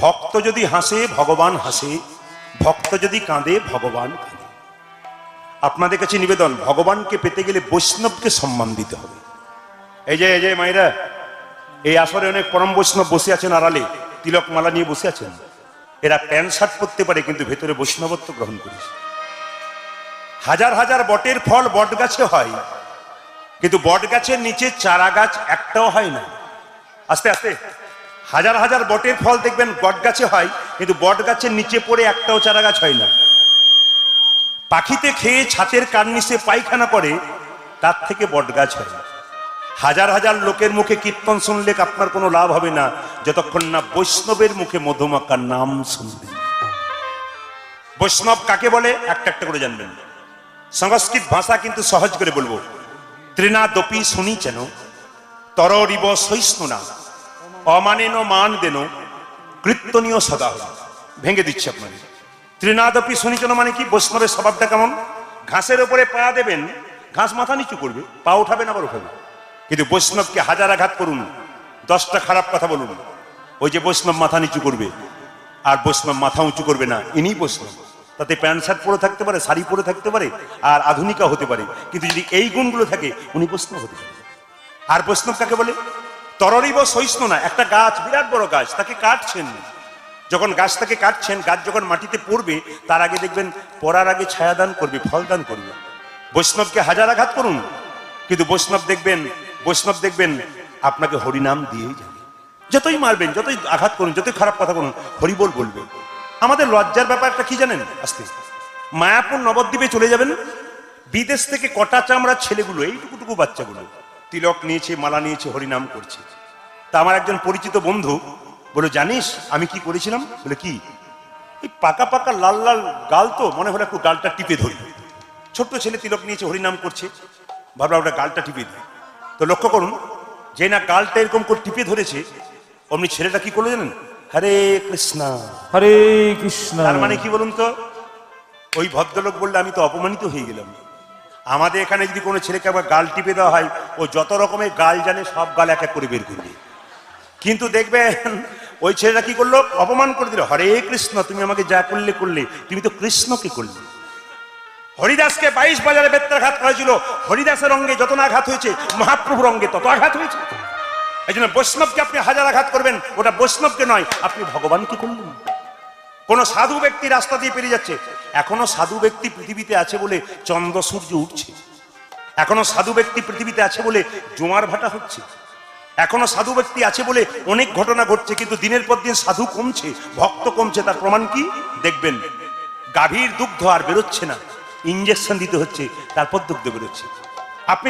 ভক্ত যদি হাসে ভগবান হাসে, ভক্ত যদি কাঁদে ভগবান কাঁদে। আপনাদের কাছে নিবেদন, ভগবানকে পেতে গেলে বৈষ্ণবকে সম্মান দিতে হবে। এই যে মায়েরা, এই আসরে অনেক পরম বৈষ্ণব বসে আছেন আড়ালে, তিলক মালা নিয়ে বসে আছেন। এরা প্যান্ট শার্ট পরতে পারে কিন্তু ভেতরে বৈষ্ণবত্ব গ্রহণ করেছে। হাজার হাজার বটের ফল বট গাছে হয়, কিন্তু বট গাছের নিচে চারা গাছ একটাও হয় না। আস্তে আস্তে হাজার হাজার বটের ফল দেখবেন বট গাছে হয়, কিন্তু বট গাছের নিচে পড়ে একটাও চারা গাছ হয় না। পাখিতে খেয়ে ছাতের কার্নিশে পায়খানা করে, তার থেকে বট গাছ হয়। হাজার হাজার লোকের মুখে কীর্তন শুনলে আপনার কোনো লাভ হবে না, যতক্ষণ না বৈষ্ণবের মুখে মধুমাখার নাম শুনবেন। বৈষ্ণব কাকে বলে একটা একটা করে জানবেন। সংস্কৃত ভাষা কিন্তু সহজ করে বলবো। ত্রিনাদপি শুনিছেন তরিব সহিষ্ণুনা অমানেন মান দেন কীর্তনীয় সদা। ভেঙে দিচ্ছে আপনাদের। ত্রিনাদপি শুনিছেন মানে কি? বৈষ্ণবের স্বভাবটা কেমন? ঘাসের উপরে পা দেবেন, ঘাস মাথা নিচু করবে, পা উঠাবে না, আবার উঠাবে। কিন্তু বৈষ্ণবকে হাজার আঘাত করুন, 10টা খারাপ কথা বলুন, ওই যে বৈষ্ণব মাথা নিচু করবে আর বৈষ্ণব মাথা উঁচু করবে না, ইনি বৈষ্ণব। তাতে প্যান্ট শার্ট পরে থাকতে পারে, শাড়ি পরে থাকতে পারে, আর আধুনিকা হতে পারে, কিন্তু যদি এই গুণগুলো থাকে উনি বৈষ্ণব হতে পারে। আর বৈষ্ণব কাকে বলে? তরিব সহিষ্ণুনা। একটা গাছ, বিরাট বড় গাছ, তাকে কাটছেন। যখন গাছটাকে কাটছেন, গাছ যখন মাটিতে পড়বে তার আগে দেখবেন পড়ার আগে ছায়া দান করবে, ফল দান করবে। বৈষ্ণবকে হাজার আঘাত করুন, কিন্তু বৈষ্ণব দেখবেন আপনাকে হরিনাম দিয়েই যাবে। যতই মারবেন, যতই আঘাত করুন, যতই খারাপ কথা করুন, হরিবোল বলবে। আমাদের লজ্জার ব্যাপারটা কি জানেন? আস্তে মায়াপুর নবদ্বীপে চলে যাবেন, বিদেশ থেকে কটা চামড়া ছেলেগুলো, এইটুকুটুকু বাচ্চাগুলো তিলক নিয়েছে, মালা নিয়েছে, হরিনাম করছে। তা আমার একজন পরিচিত বন্ধু বলে, জানিস আমি কি করেছিলাম? বলে কি? এই পাকা পাকা লাল লাল গাল তো, মনে হলো একটু গালটা টিপে ধরি। ছোট্ট ছেলে তিলক নিয়েছে, হরিনাম করছে, ভাবলাম ওটা গালটা টিপে দিই। তো লক্ষ্য করুন, যে না গালটা এরকম করে টিপে ধরেছে, অমনি ছেলেটা কি করলো জানেন? হরে কৃষ্ণ হরে কৃষ্ণ। তার মানে কি বলুন তো? ওই ভদ্রলোক বললে আমি তো অপমানিত হয়ে গেলাম। আমাদের এখানে যদি কোনো ছেলেকে আবার গাল টিপে দেওয়া হয়, ও যত রকমের গাল জানে সব গাল এক এক করে বের করবে। কিন্তু দেখবেন ওই ছেলেটা কি করলো? অপমান করে দিল। হরে কৃষ্ণ, তুমি আমাকে যা করলে করলে, তুমি তো কৃষ্ণকে করলে। হরিদাসকে 22 বাজারে বেত্রাঘাত করেছিল। হরিদাসের অঙ্গে যত না আঘাত হয়েছে, মহাপ্রভুর অঙ্গে তত আঘাত হয়েছে। এই জন্য বৈষ্ণবকে আপনি হাজার আঘাত করবেন, ওটা বৈষ্ণবকে নয়, আপনি ভগবানকে করলেন। কোন সাধু ব্যক্তি রাস্তা দিয়ে পেরিয়ে যাচ্ছে, এখনো সাধু ব্যক্তি পৃথিবীতে আছে বলে চন্দ্র সূর্য উঠছে, এখনো সাধু ব্যক্তি পৃথিবীতে আছে বলে জোয়ার ভাটা হচ্ছে, এখনো সাধু ব্যক্তি আছে বলে অনেক ঘটনা ঘটছে। কিন্তু দিনের পর দিন সাধু কমছে, ভক্ত কমছে। তার প্রমাণ কি? দেখবেন গাভীর দুগ্ধ আর বেরোচ্ছে না, ইঞ্জেকশন দিতে হচ্ছে, তারপর দুগ্ধ বেরোচ্ছে। আপনি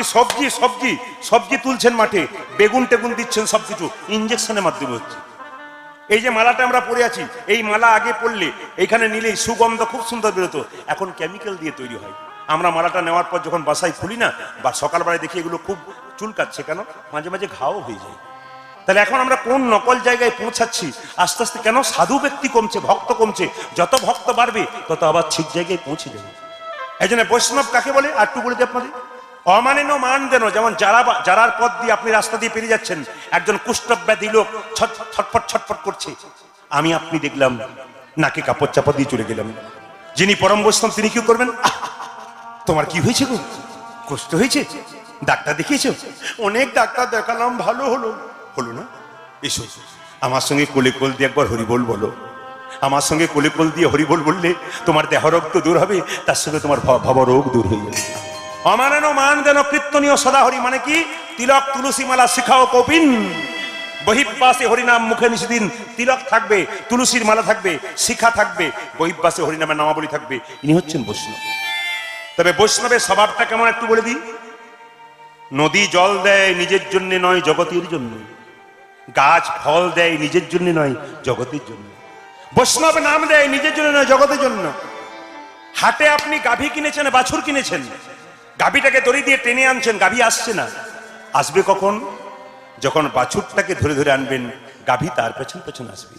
সবজি তুলছেন মাঠে, বেগুন টেগুন দিচ্ছেন, সবকিছু ইঞ্জেকশনের মাধ্যমে হচ্ছে। এই যে মালাটা আমরা পরে আছি, এই মালা আগে পড়লে এইখানে নিলেই সুগন্ধ খুব সুন্দর বেরোতো, এখন কেমিক্যাল দিয়ে তৈরি হয়। আমরা মালাটা নেওয়ার পর যখন বাসায় খুলি না, বা সকালবেলায় দেখি এগুলো খুব চুলকাচ্ছে, কেন? মাঝে মাঝে ঘাও হয়ে যায়। তাহলে এখন আমরা কোন নকল জায়গায় পৌঁছাচ্ছি? আস্তে আস্তে কেন? সাধু ব্যক্তি কমছে, ভক্ত কমছে। যত ভক্ত বাড়বে তত আবার ঠিক জায়গায় পৌঁছে যাবে। এই জন্য বৈষ্ণব কাকে বলে আর একটু বলে দিই আপনাদের। অমানেন মান দেন। যেমন যারার পথ দিয়ে আপনি রাস্তা দিয়ে পেরিয়ে যাচ্ছেন, একজন কুষ্ঠব্যাধি লোক ছটফট করছে, আমি আপনি দেখলাম নাকে কাপড় চাপা দিয়ে চলে গেলাম। যিনি পরম বৈষ্ণব তিনি কি করবেন? তোমার কি হয়েছে গো? কষ্ট হয়েছে? ডাক্তার দেখিয়েছো? অনেক ডাক্তার দেখালাম, ভালো হলো না। এসো আমার সঙ্গে কোলে কোল দিয়ে একবার হরিবোল বলো। আমার সঙ্গে কোলে কোল দিয়ে হরিবোল বললে তোমার দেহরোগ তো দূর হবে, তার সঙ্গে তোমার ভবরোগ দূর হয়ে যাবে। অমানেন মান দেন কীর্তনীয় সদাহরি মানে কি? তিলক তুলসী মালা শিখাও কপিন, বহিঃবাসে হরিনাম মুখে নিষিদিন। তিলক থাকবে, তুলসীর মালা থাকবে, শিখা থাকবে, বহিঃবাসে হরিনামের নামাবলী থাকবে। ইনি হচ্ছেন বৈষ্ণব। তবে বৈষ্ণবের স্বভাবটা কেমন একটু বলে দিই। নদী জল দেয় নিজের জন্য নয়, জগতের জন্য। গাছ ফল দেয় নিজের জন্য নয়, জগতের জন্য। বৈষ্ণব নাম দেয় নিজের জন্য নয়, জগতের জন্য। হাটে আপনি গাভী কিনেছেন, বাছুর কিনেছেন, গাভীটাকে দড়ি দিয়ে টেনে আনছেন, গাভী আসছে না। আসবে কখন? যখন বাছুরটাকে ধরে ধরে আনবেন, গাভী তার পেছন পেছন আসবে।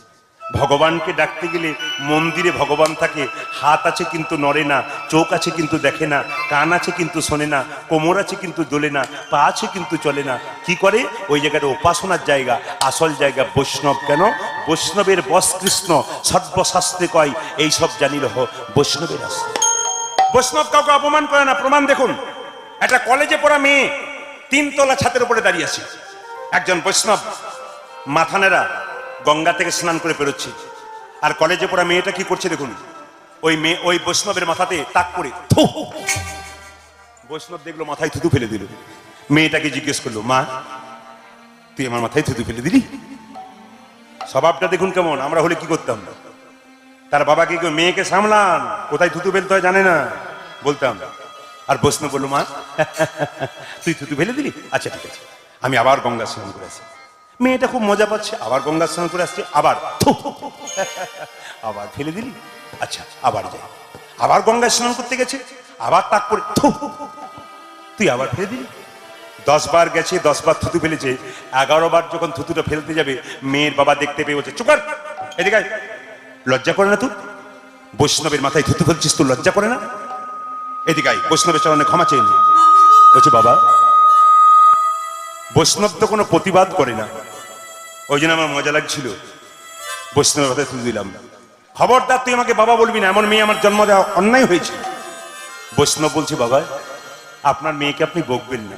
ভগবানকে ডাকতে গেলে মন্দিরে ভগবান থাকে, হাত আছে কিন্তু নড়ে না, চোখ আছে কিন্তু দেখে না, কান আছে কিন্তু শোনে না, কোমর আছে কিন্তু দোলে না, পা আছে কিন্তু চলে না। কি করে? ওই জায়গাটা উপাসনার জায়গা, আসল জায়গা বৈষ্ণব। কেন? বৈষ্ণবের বশ কৃষ্ণ, সর্বশাস্ত্রে কয় এইসব জানি রহ বৈষ্ণবের আশ্রয়। বৈষ্ণব কাউকে অপমান করে না। প্রমাণ দেখুন, একটা কলেজে পড়া মেয়ে 3 তলা ছাদের উপরে দাঁড়িয়ে আছে। একজন বৈষ্ণব মাথানেরা গঙ্গা থেকে স্নান করে বেরোচ্ছে, আর কলেজে পড়া মেয়েটা কি করছে দেখুন। ওই বৈষ্ণবের মাথাতে তাক করে থু। বৈষ্ণব দেখলো, মাথায় থুতু ফেলে দিল। মেয়েটাকে জিজ্ঞেস করলো, মা তুই আমার মাথায় থুতু ফেলে দিলি? স্বভাবটা দেখুন কেমন। আমরা হলে কি করতাম? তার বাবাকে কেউ মেয়েকে সামলান, কোথায় থুতু ফেলতে হয় জানে না, বলতাম। আর বৈষ্ণব বললো, মা তুই থুতু ফেলে দিলি? আচ্ছা ঠিক আছে, আমি আবার গঙ্গা স্নান করে আসি। মেয়েটা খুব মজা পাচ্ছে, আবার গঙ্গা স্নান করে আসছে, আবার থু। আবার ফেলে দিলি? আচ্ছা আবার যাই। আবার গঙ্গা স্নান করতে গেছে, আবার তাক করে থু, তুই আবার ফেলে দিলি। 10 বার গেছে, 10 বার থুতু ফেলেছে। 11 বার যখন থুতুটা ফেলতে যাবে, মেয়ের বাবা দেখতে পেয়ে বলছে, চুপ কর, এদিকে আয়। লজ্জা করে না তুই? বৈষ্ণবের মাথায় থুতু ফেলছিস, তুই লজ্জা করে না? এদিকে আয়। বৈষ্ণবের চরণে ক্ষমা চেয়ে নি। বলছে, বাবা বৈষ্ণব তো কোনো প্রতিবাদ করে না, ওই জন্য আমার মজা লাগছিল, বৈষ্ণবের মাথায় থুতু দিলাম। খবরদার তুই আমাকে বাবা বলবি না, এমন মেয়ে আমার জন্ম দেওয়া অন্যায় হয়েছে। বৈষ্ণব বলছে, বাবা আপনার মেয়েকে আপনি বকবেন না,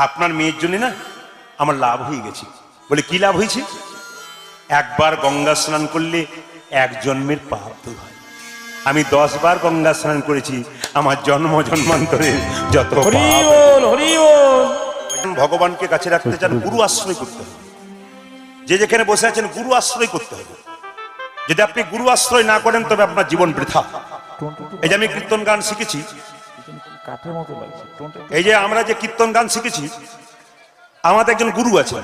আপনার মেয়ের জন্য না আমার লাভ হয়ে গেছে। বলে, কি লাভ হয়েছে? একবার গঙ্গা স্নান করলে 1 জন্মের পাপ দূর হয়। আমি 10 বার গঙ্গা স্নান করেছি, আমার জন্ম জন্মান্তরে যত পাপ। হরি বল, হরি বল। ভগবানকে কাছে রাখতে চান, গুরু আশ্রয় করতে হবে। যে যেখানে বসে আছেন গুরু আশ্রয় করতে হবে। যদি আপনি গুরু আশ্রয় না করেন তবে আপনার জীবন বৃথা। এই যে আমি কীর্তন গান শিখেছি, কাঠের মতো লাগছে। এই যে আমরা যে কীর্তন গান শিখেছি, আমাদের একজন গুরু আছে।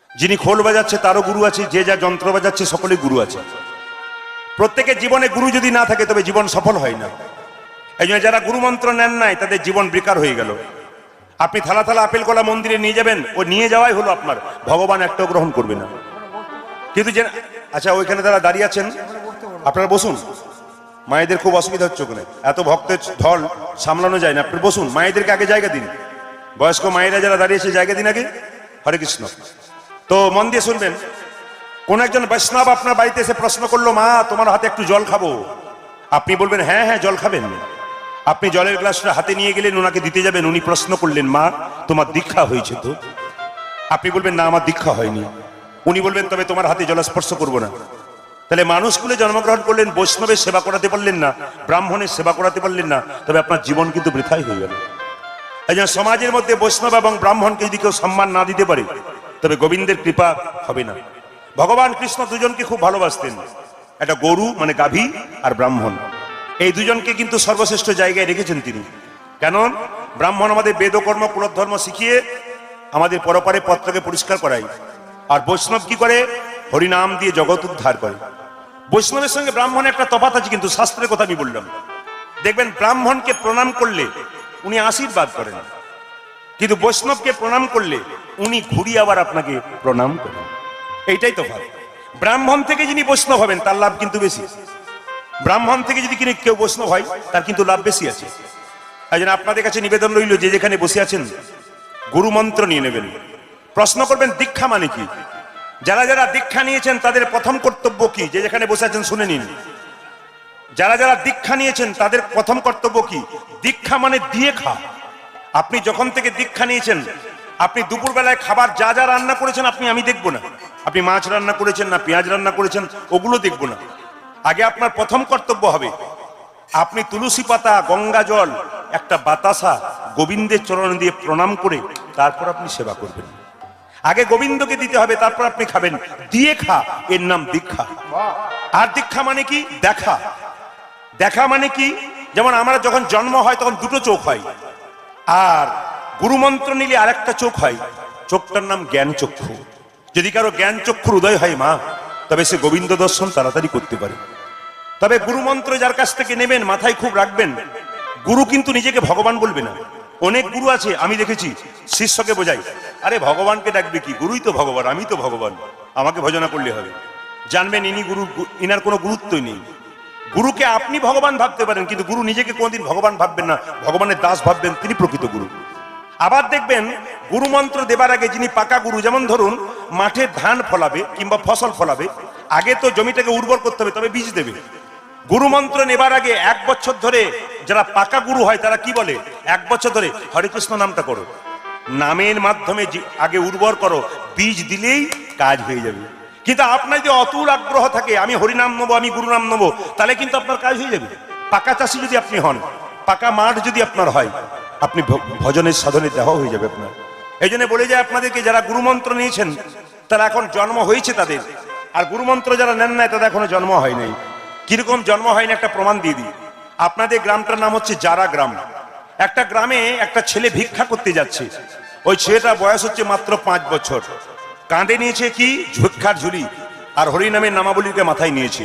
যিনি খোল বাজাচ্ছে তারও গুরু আছে, যে যা যন্ত্র বাজাচ্ছে সকলে গুরু আছে। প্রত্যেকের জীবনে গুরু যদি না থাকে তবে জীবন সফল হয় না। এই জন্য যারা গুরু মন্ত্র নেন নাই তাদের জীবন বেকার হয়ে গেল। আপনি থালা থালা আপেল কলা মন্দিরে নিয়ে যাবেন, ও নিয়ে যাওয়াই হলো আপনার, ভগবান একটাও গ্রহণ করবে না। কিন্তু যে আচ্ছা ওইখানে যারা দাঁড়িয়ে আছেন আপনারা বসুন, মায়েদের খুব অসুবিধা হচ্ছে ওখানে, এত ভক্তের ঢল সামলানো যায় না। আপনি বসুন, মায়েদেরকে আগে জায়গা দিন। বয়স্ক মায়েরা যারা দাঁড়িয়েছে জায়গা দিন আগে। হরে কৃষ্ণ। তো মন দিয়ে শুনবেন, কোন একজন বৈষ্ণব আপনার বাড়িতে এসে প্রশ্ন করলো, মা তোমার হাতে একটু জল খাবো। আপনি বলবেন, হ্যাঁ হ্যাঁ জল খাবেন। আপনি জলের গ্লাসটা হাতে নিয়ে গেলেন, ওনাকে দিতে যাবেন, উনি প্রশ্ন করলেন, মা তোমার দীক্ষা হয়েছে তো? আপনি বলবেন, না আমার দীক্ষা হয়নি। উনি বলবেন, তবে তোমার হাতে জল স্পর্শ করবো না। তাহলে মানুষগুলো জন্মগ্রহণ করলেন, বৈষ্ণবের সেবা করাতে পারলেন না, ব্রাহ্মণের সেবা করাতে পারলেন না, তবে আপনার জীবন কিন্তু বৃথাই হয়ে গেল। এই জন্য সমাজের মধ্যে বৈষ্ণব এবং ব্রাহ্মণকে যদি কেউ সম্মান না দিতে পারে তবে গোবিন্দের কৃপা হবে না। ভগবান কৃষ্ণ দুজনকে খুব ভালোবাসতেন, একটা গরু মানে গাভী আর ব্রাহ্মণ, এই দুজনকে কিন্তু সর্বশ্রেষ্ঠ জায়গায় রেখেছেন তিনি। কেন? ব্রাহ্মণ আমাদের বেদকর্ম কুলধর্ম শিখিয়ে আমাদের পরপারে পত্রকে পরিষ্কার করায়, আর বৈষ্ণব কি করে? হরিনাম দিয়ে জগৎ উদ্ধার করে। বৈষ্ণবের সঙ্গে ব্রাহ্মণের একটা তফাৎ আছে, কিন্তু শাস্ত্রের কথা আমি বললাম। দেখবেন ব্রাহ্মণকে প্রণাম করলে উনি আশীর্বাদ করেন, কিন্তু বৈষ্ণবকে প্রণাম করলে উনি ঘুরিয়ে আবার আপনাকে প্রণাম করেন। এইটাই তফাৎ। ব্রাহ্মণ থেকে যিনি বৈষ্ণব হবেন তার লাভ কিন্তু বেশি, ব্রাহ্মণ থেকে যদি কেউ বৈষ্ণব হয় তার কিন্তু লাভ বেশি আছে। এই জন্য আপনাদের কাছে নিবেদন রইল, যে যেখানে বসে আছেন গুরু মন্ত্র নিয়ে নেবেন। প্রশ্ন করবেন, দীক্ষা মানে কি? যারা যারা দীক্ষা নিয়েছেন তাদের প্রথম কর্তব্য কি? যে যেখানে বসে আছেন শুনে নিন। যারা যারা দীক্ষা নিয়েছেন তাদের প্রথম কর্তব্য কি? দীক্ষা মানে দিয়ে খা। আপনি যখন থেকে দীক্ষা নিয়েছেন, আপনি দুপুরবেলায় খাবার যা যা রান্না করেছেন আমি দেখবো না। আপনি মাছ রান্না করেছেন না পেঁয়াজ রান্না করেছেন ওগুলো দেখবো না। আগে আপনার প্রথম কর্তব্য হবে, আপনি তুলসী পাতা, গঙ্গা জল, একটা বাতাসা গোবিন্দের চরণ দিয়ে প্রণাম করে তারপর আপনি সেবা করবেন। আগে গোবিন্দকে দিতে হবে, তারপর আপনি খাবেন। দিয়ে খা, এর নাম দীক্ষা। আর দীক্ষা মানে কি? দেখা। দেখা মানে কি? যেমন আমরা যখন জন্ম হয় তখন দুটো চোখ হয়, আর গুরুমন্ত্র নিলে আরেকটা চোখ হয়, চোখটার নাম জ্ঞান চক্ষু। যদি কারো জ্ঞান চক্ষুর উদয় হয় মা, তবে সে গোবিন্দ দর্শন তাড়াতাড়ি করতে পারে। তবে গুরুমন্ত্র যার কাছ থেকে নেবেন মাথায় খুব রাখবেন, গুরু কিন্তু নিজেকে ভগবান বলবে না। অনেক গুরু আছে আমি দেখেছি শিষ্যকে বোঝাই, আরে ভগবানকে ডাকবে কি, গুরুই তো ভগবান, আমি তো ভগবান, আমাকে ভজনা করলে হবে। জানবেন ইনি গুরু, ইনার কোনো গুরুত্বই নেই। গুরুকে আপনি ভগবান ভাবতে পারেন, কিন্তু গুরু নিজেকে কোনোদিন ভগবান ভাববেন না, ভগবানের দাস ভাববেন, তিনি প্রকৃত গুরু। আবার দেখবেন গুরু মন্ত্র দেবার আগে যিনি পাকা গুরু, যেমন ধরুন মাঠে ধান ফলাবে কিংবা ফসল ফলাবে, আগে তো জমিটাকে উর্বর করতে হবে, তবে বীজ দেবে। গুরু মন্ত্র নেবার আগে 1 বছর ধরে যারা পাকা গুরু হয় তারা কি বলে, 1 বছর ধরে হরে কৃষ্ণ নামটা করো, নামের মাধ্যমে আগে উর্বর করো, বীজ দিলেই কাজ হয়ে যাবে। কিন্তু আপনার যদি অতুল আগ্রহ থাকে আমি হরিনাম নেবো, আমি গুরু নাম নেবো, তাহলে কিন্তু আপনার কাজ হয়ে যাবে। পাকা চাষি যদি আপনি হন, পাকা মাঠ যদি আপনার হয়, আপনি ভজনের সাধনে দেওয়া হয়ে যাবে আপনার। এই জন্য বলে যায় আপনাদেরকে, যারা গুরুমন্ত্র নিয়েছেন তারা এখন জন্ম হয়েছে তাদের, আর গুরুমন্ত্র যারা নেন নাই তাদের এখনো জন্ম হয় নাই। কিরকম জন্ম হয়নি একটা প্রমাণ দিয়ে দিই। আপনাদের গ্রামটার নাম হচ্ছে জারা গ্রাম। একটা গ্রামে একটা ছেলে ভিক্ষা করতে যাচ্ছে। ওই ছেলেটার বয়স হচ্ছে মাত্র 5 বছর। কাঁধে নিয়েছে কি ভিক্ষার ঝুলি, আর হরিনামের নামাবলীকে মাথায় নিয়েছে।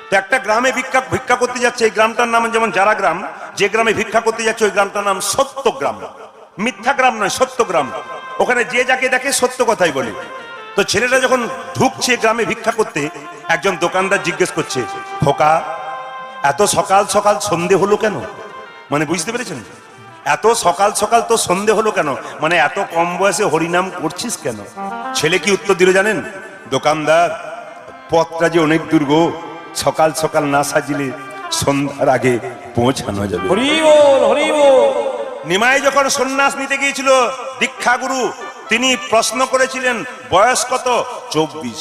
তো একটা গ্রামে ভিক্ষা করতে যাচ্ছে, এই গ্রামটার নাম যেমন জারা গ্রাম, যে গ্রামে ভিক্ষা করতে যাচ্ছে ওই গ্রামটার নাম সত্যগ্রাম। মিথ্যা গ্রাম নয়, সত্যগ্রাম। ওখানে যে যাকে দেখে সত্য কথাই বলে। তো ছেলেটা যখন ঢুকছে গ্রামে ভিক্ষা করতে, একজন দোকানদার জিজ্ঞেস করছে, খোকা এত সকাল সকাল সন্ধে হলো কেন? মানে বুঝতে পেরেছেন, এত সকাল সকাল তো সন্ধে হলো কেন, মানে এত কম বয়সে হরিনাম করছিস কেন? ছেলে কি উত্তর দিল জানেন? দোকানদার, পথটা যে অনেক দূর গো, সকাল সকাল না সাজিলে সন্ধ্যার আগে পৌঁছানো যাবে। হরি বল, হরি বল। নিমাই যখন সন্ন্যাস নিতে গিয়েছিল দীক্ষাগুরু, তিনি প্রশ্ন করেছিলেন বয়স কত? 24।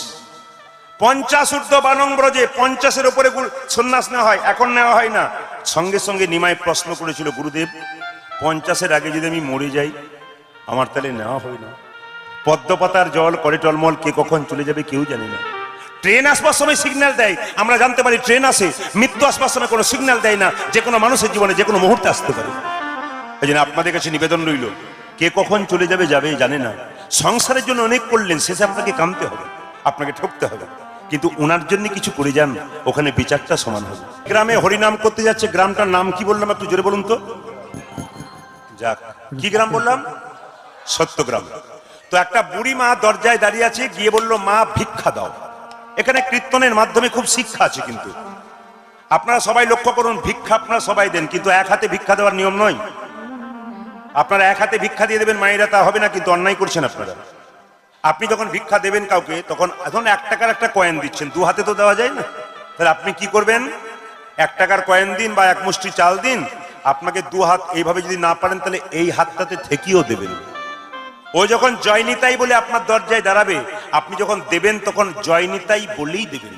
50 ঊর্ধ্ব বানং ব্রজে, 50-এর উপরে সন্ন্যাস নেওয়া হয়, এখন নেওয়া হয় না। সঙ্গে সঙ্গে নিমাই প্রশ্ন করেছিল, গুরুদেব 50-এর আগে যদি আমি মরে যাই, আমার তাহলে নেওয়া হয় না? পদ্মপাতার জল করে টলমল, কে কখন চলে যাবে কেউ জানে না। ট্রেন আসবার সময় সিগন্যাল দেয়, আমরা জানতে পারি ট্রেন আসে। মৃত্যু আসবার সময় কোনো সিগন্যাল দেয় না, যে কোনো মানুষের জীবনে যে কোনো মুহূর্তে আসতে পারে। এই জন্য আপনাদের কাছে নিবেদন রইল, কে কখন চলে যাবে যাবে জানে না। সংসারের জন্য অনেক করলেন, শেষে আপনাকে কামতে হবে, আপনাকে ঠকতে হবে, কিন্তু ওনার জন্য কিছু করে যান, ওখানে বিচারটা সমান হবে। গ্রামে হরিনাম করতে যাচ্ছে, গ্রামটার নাম কি বললাম একটু জোরে বলুন তো? যাক, কি গ্রাম বললাম? সত্যগ্রাম। তো একটা বুড়ি মা দরজায় দাঁড়িয়ে আছে, গিয়ে বলল, মা ভিক্ষা দাও। এখানে কীর্তনের মাধ্যমে খুব শিক্ষা আছে, কিন্তু আপনারা সবাই লক্ষ্য করুন, ভিক্ষা আপনারা সবাই দেন, কিন্তু এক হাতে ভিক্ষা দেওয়ার নিয়ম নয়। আপনারা এক হাতে ভিক্ষা দিয়ে দেবেন মায়েরা, তা হবে না, কিন্তু অন্যায় করছেন আপনারা। আপনি যখন ভিক্ষা দেবেন কাউকে, তখন এখন 1 টাকার একটা কয়েন দিচ্ছেন, 2 হাতে তো দেওয়া যায় না। তাহলে আপনি কি করবেন? 1 টাকার কয়েন দিন বা 1 মুষ্টি চাল দিন, আপনাকে 2 হাত এইভাবে যদি না পারেন, তাহলে এই হাতটাতে ঠেকিয়েও দেবেন। ও যখন জয়নিতাই বলে আপনার দরজায় দাঁড়াবে, আপনি যখন দেবেন তখন জয়নিতাই বলেই দেবেন।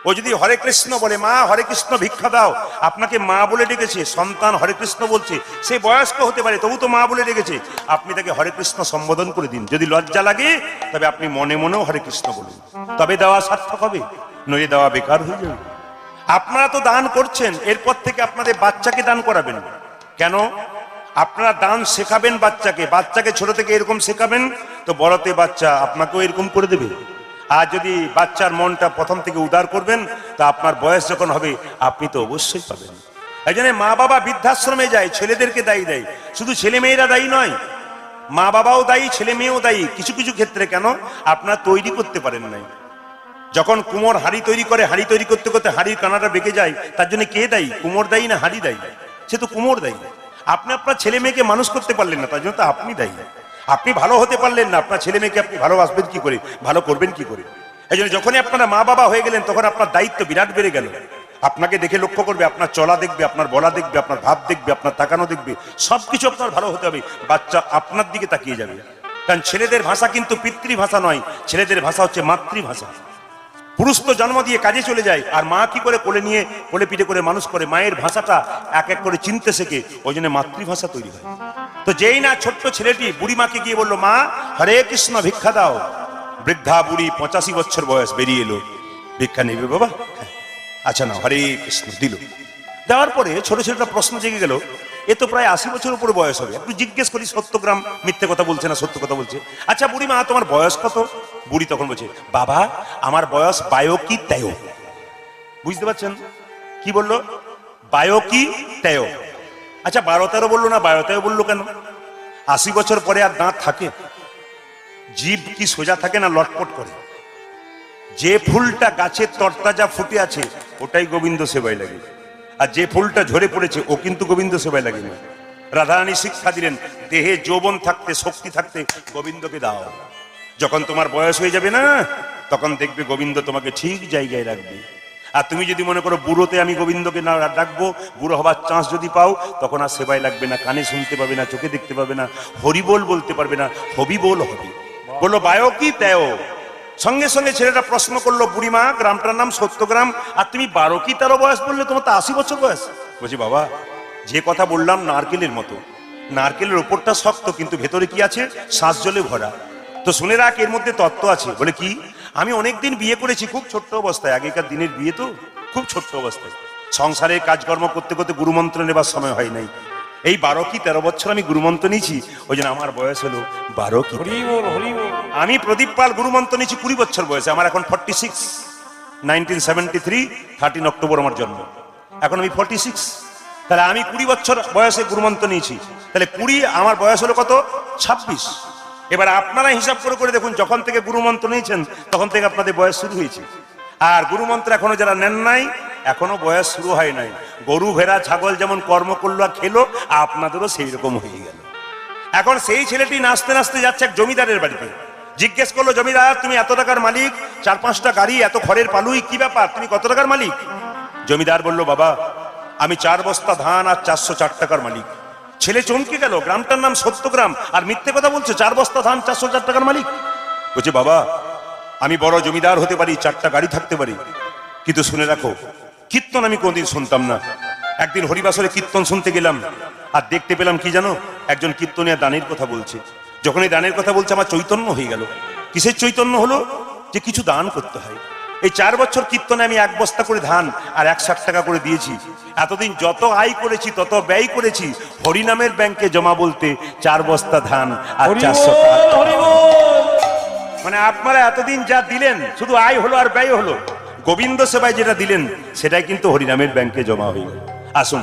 ও যদি হরে কৃষ্ণ বলে, মা হরে কৃষ্ণ ভিক্ষা দাও, আপনাকে মা বলে ডেকেছে, সন্তান হরে কৃষ্ণ বলছে, সে বয়স্ক হতে পারে, তবু তো মা বলে ডেকেছে, আপনি তাকে হরে কৃষ্ণ সম্বোধন করে দিন। যদি লজ্জা লাগে তবে আপনি মনে মনেও হরে কৃষ্ণ বলুন, তবে দেওয়া সার্থক হবে, নইলে দেওয়া বেকার হয়ে যাবে। আপনারা তো দান করছেন, এরপর থেকে আপনাদের বাচ্চাকে দান করাবেন। কেন? আপনারা দান শেখাবেন বাচ্চাকে, বাচ্চাকে ছোট থেকে এরকম শেখাবেন, তো বড়তে বাচ্চা আপনাকেও এরকম করে দেবে। আর যদি বাচ্চার মনটা প্রথম থেকে উদার করবেন, তা আপনার বয়স যখন হবে আপনি তো অবশ্যই পাবেন। এই জন্য মা বাবা বৃদ্ধাশ্রমে যায়, ছেলেদেরকে দায়ী দেয়। শুধু ছেলে মেয়েরা দায়ী নয়, মা বাবাও দায়ী, ছেলে মেয়েও দায়ী কিছু কিছু ক্ষেত্রে। কেন? আপনারা তৈরি করতে পারেন নাই। যখন কুমোর হাঁড়ি তৈরি করে, হাঁড়ি তৈরি করতে করতে হাঁড়ির কানাটা বেঁকে যায়, তার জন্য কে দায়ী? কুমোর দায়ী না হাঁড়ি দায়ী? সে তো কুমোর দায়ী। আপনি আপনার ছেলে মেয়েকে মানুষ করতে পারলেন না, তার জন্য তো আপনি দায়ী। আপনি ভালো হতে পারলেন না, আপনার ছেলে মেয়েকে আপনি ভালোবাসবেন কি করে, ভালো করবেন কি করে? এই জন্য যখনই আপনারা মা বাবা হয়ে গেলেন, তখন আপনার দায়িত্ব বিরাট বেড়ে গেল। আপনাকে দেখে লক্ষ্য করবে, আপনার চলা দেখবে, আপনার বলা দেখবে, আপনার ভাব দেখবে, আপনার তাকানো দেখবে, সবকিছু আপনার ভালো হতে হবে। বাচ্চা আপনার দিকে তাকিয়ে যাবে। কারণ ছেলেদের ভাষা কিন্তু পিতৃভাষা নয়, ছেলেদের ভাষা হচ্ছে মাতৃভাষা। পুরুষ তো জন্ম দিয়ে কাজে চলে যায়, আর মা কি করে কোলে নিয়ে কোলে পিঠে করে মানুষ করে, মায়ের ভাষাটা এক এক করে চিনতে শেখে, ওই জন্য মাতৃভাষা তৈরি হয়। তো যেই না ছোট্ট ছেলেটি বুড়ি মাকে গিয়ে বললো, মা হরে কৃষ্ণ ভিক্ষা দাও, বৃদ্ধা বুড়ি 85 বছর বয়স বেরিয়ে এলো, ভিক্ষা নেবে বাবা? আচ্ছা না, হরে কৃষ্ণ দিল। দেওয়ার পরে ছোট ছেলেটা প্রশ্ন জেগে গেল, এ তো প্রায় 80 বছর উপরে বয়স হবে, একটু জিজ্ঞেস করি, সত্যগ্রাম মিথ্যে কথা বলছে না সত্য কথা বলছে। আচ্ছা বুড়ি মা, তোমার বয়স কত? বুড়ি তখন বলছে, বাবা আমার বয়স বায়ো কি তেয়। বুঝতে পারছেন কি বললো? বায়ো কি তেয়। আচ্ছা 12-13 বললো না, 12-13 বললো কেন? 80 বছর পরে আর দাঁত থাকে? জীব কি সোজা থাকে না লটপট করে? যে ফুলটা গাছের তরতাজা ফুটে আছে ওটাই গোবিন্দ সেবায় লাগে, আর যে ফুলটা ঝরে পড়েছে ও কিন্তু গোবিন্দ সেবায় লাগে না। রাধারানী শিক্ষা দিলেন, দেহে যৌবন থাকতে, শক্তি থাকতে গোবিন্দকে দাও। যখন তোমার বয়স হয়ে যাবে না, তখন দেখবে গোবিন্দ তোমাকে ঠিক জায়গায় রাখবে। আর তুমি যদি মনে করো বুড়োতে আমি গোবিন্দকে না ডাকবো, বুড়ো হবার চান্স যদি পাও, তখন আর সেবায় লাগবে না, কানে শুনতে পাবে না, চোখে দেখতে পাবে না, হরিবোল বলতে পারবে না, হবিবোল হবে। বললো বায়ো কি তেও। সঙ্গে সঙ্গে ছেলেটা প্রশ্ন করলো, বুড়িমা গ্রামটার নাম সত্যগ্রাম, আর তুমি 12 কি 13 বয়স বললে, তোমার তো 80 বছর বয়স। বলছি বাবা, যে কথা বললাম নারকেলের মতো, নারকেলের ওপরটা শক্ত কিন্তু ভেতরে কি আছে, শ্বাস জলে ভরা। তো শুনে রাখ, এর মধ্যে তত্ত্ব আছে। বলে কি? আমি অনেকদিন বিয়ে করেছি খুব ছোট্ট অবস্থায়, আগেকার দিনের বিয়ে তো খুব ছোট্ট অবস্থায়, সংসারের কাজকর্ম করতে করতে গুরুমন্ত্র নেবার সময় হয় নাই। এই 12 কি 13 বছর আমি গুরুমন্ত্র নিয়েছি, ওই জন্য আমার বয়স হলো 12 কি। হরি বল হরি বল। আমি প্রদীপ পাল গুরুমন্ত্র নিয়েছি 20 বছর বয়সে, আমার এখন 46। 1973 13 অক্টোবর আমার জন্ম, এখন আমি 46। তাহলে আমি 20 বছর বয়সে গুরুমন্ত্র নিয়েছি, তাহলে 20 আমার বয়স হলো কত, 26। এবার আপনারা হিসাব করে করে দেখুন, যখন থেকে গুরুমন্ত্র নিয়েছেন তখন থেকে আপনাদের বয়স শুরু হয়েছে। আর গুরুমন্ত্র এখনো যারা নেন নাই, এখনো বয়স শুরু হয় নাই। গরু ভেড়া ছাগল যেমন কর্ম করলো আর খেলো, আপনাদেরও সেই রকম হয়ে গেল। এখন সেই ছেলেটি নাচতে নাচতে যাচ্ছে এক জমিদারের বাড়িতে। জিজ্ঞেস করলো, জমিদার তুমি এত টাকার মালিক, 4-5টা গাড়ি, এত খড়ের পালুই, কি ব্যাপার, তুমি কত টাকার মালিক? জমিদার বলল, বাবা আমি 4 বস্তা ধান আর 404 টাকার মালিক। ছেলে চমকে গেল, গ্রামটার নাম সত্যগ্রাম আর মিথ্যে কথা বলছে, 4 বস্তা ধান 404 টাকার মালিক। বলছে, বাবা আমি বড় জমিদার হতে পারি, 4টা গাড়ি থাকতে পারি, কিন্তু শুনে রাখো কীর্তন আমি কোনদিন শুনতাম না। একদিন হরিবাসরে কীর্তন শুনতে গেলাম, আর দেখতে পেলাম কি জানো, একজন কীর্তনিয়া দানের কথা বলছে। যখন এই দানের কথা বলছে, আমার চৈতন্য হয়ে গেল। কিসের চৈতন্য হলো? যে কিছু দান করতে হয়। এই 4 বছর কীর্তনে আমি 1 বস্তা করে ধান আর 160 টাকা করে দিয়েছি। এতদিন যত আয় করেছি তত ব্যয় করেছি হরিনামের ব্যাংকে জমা বলতে 4 বস্তা ধান আর হরি 400 বল টাকা। হরি বল। মানে আপনারা এতদিন যা দিলেন শুধু আয় হলো আর ব্যয় হলো, গোবিন্দ সেবায় যেটা দিলেন সেটাই কিন্তু হরিনামের ব্যাংকে জমা হয়ে গেল। আসুন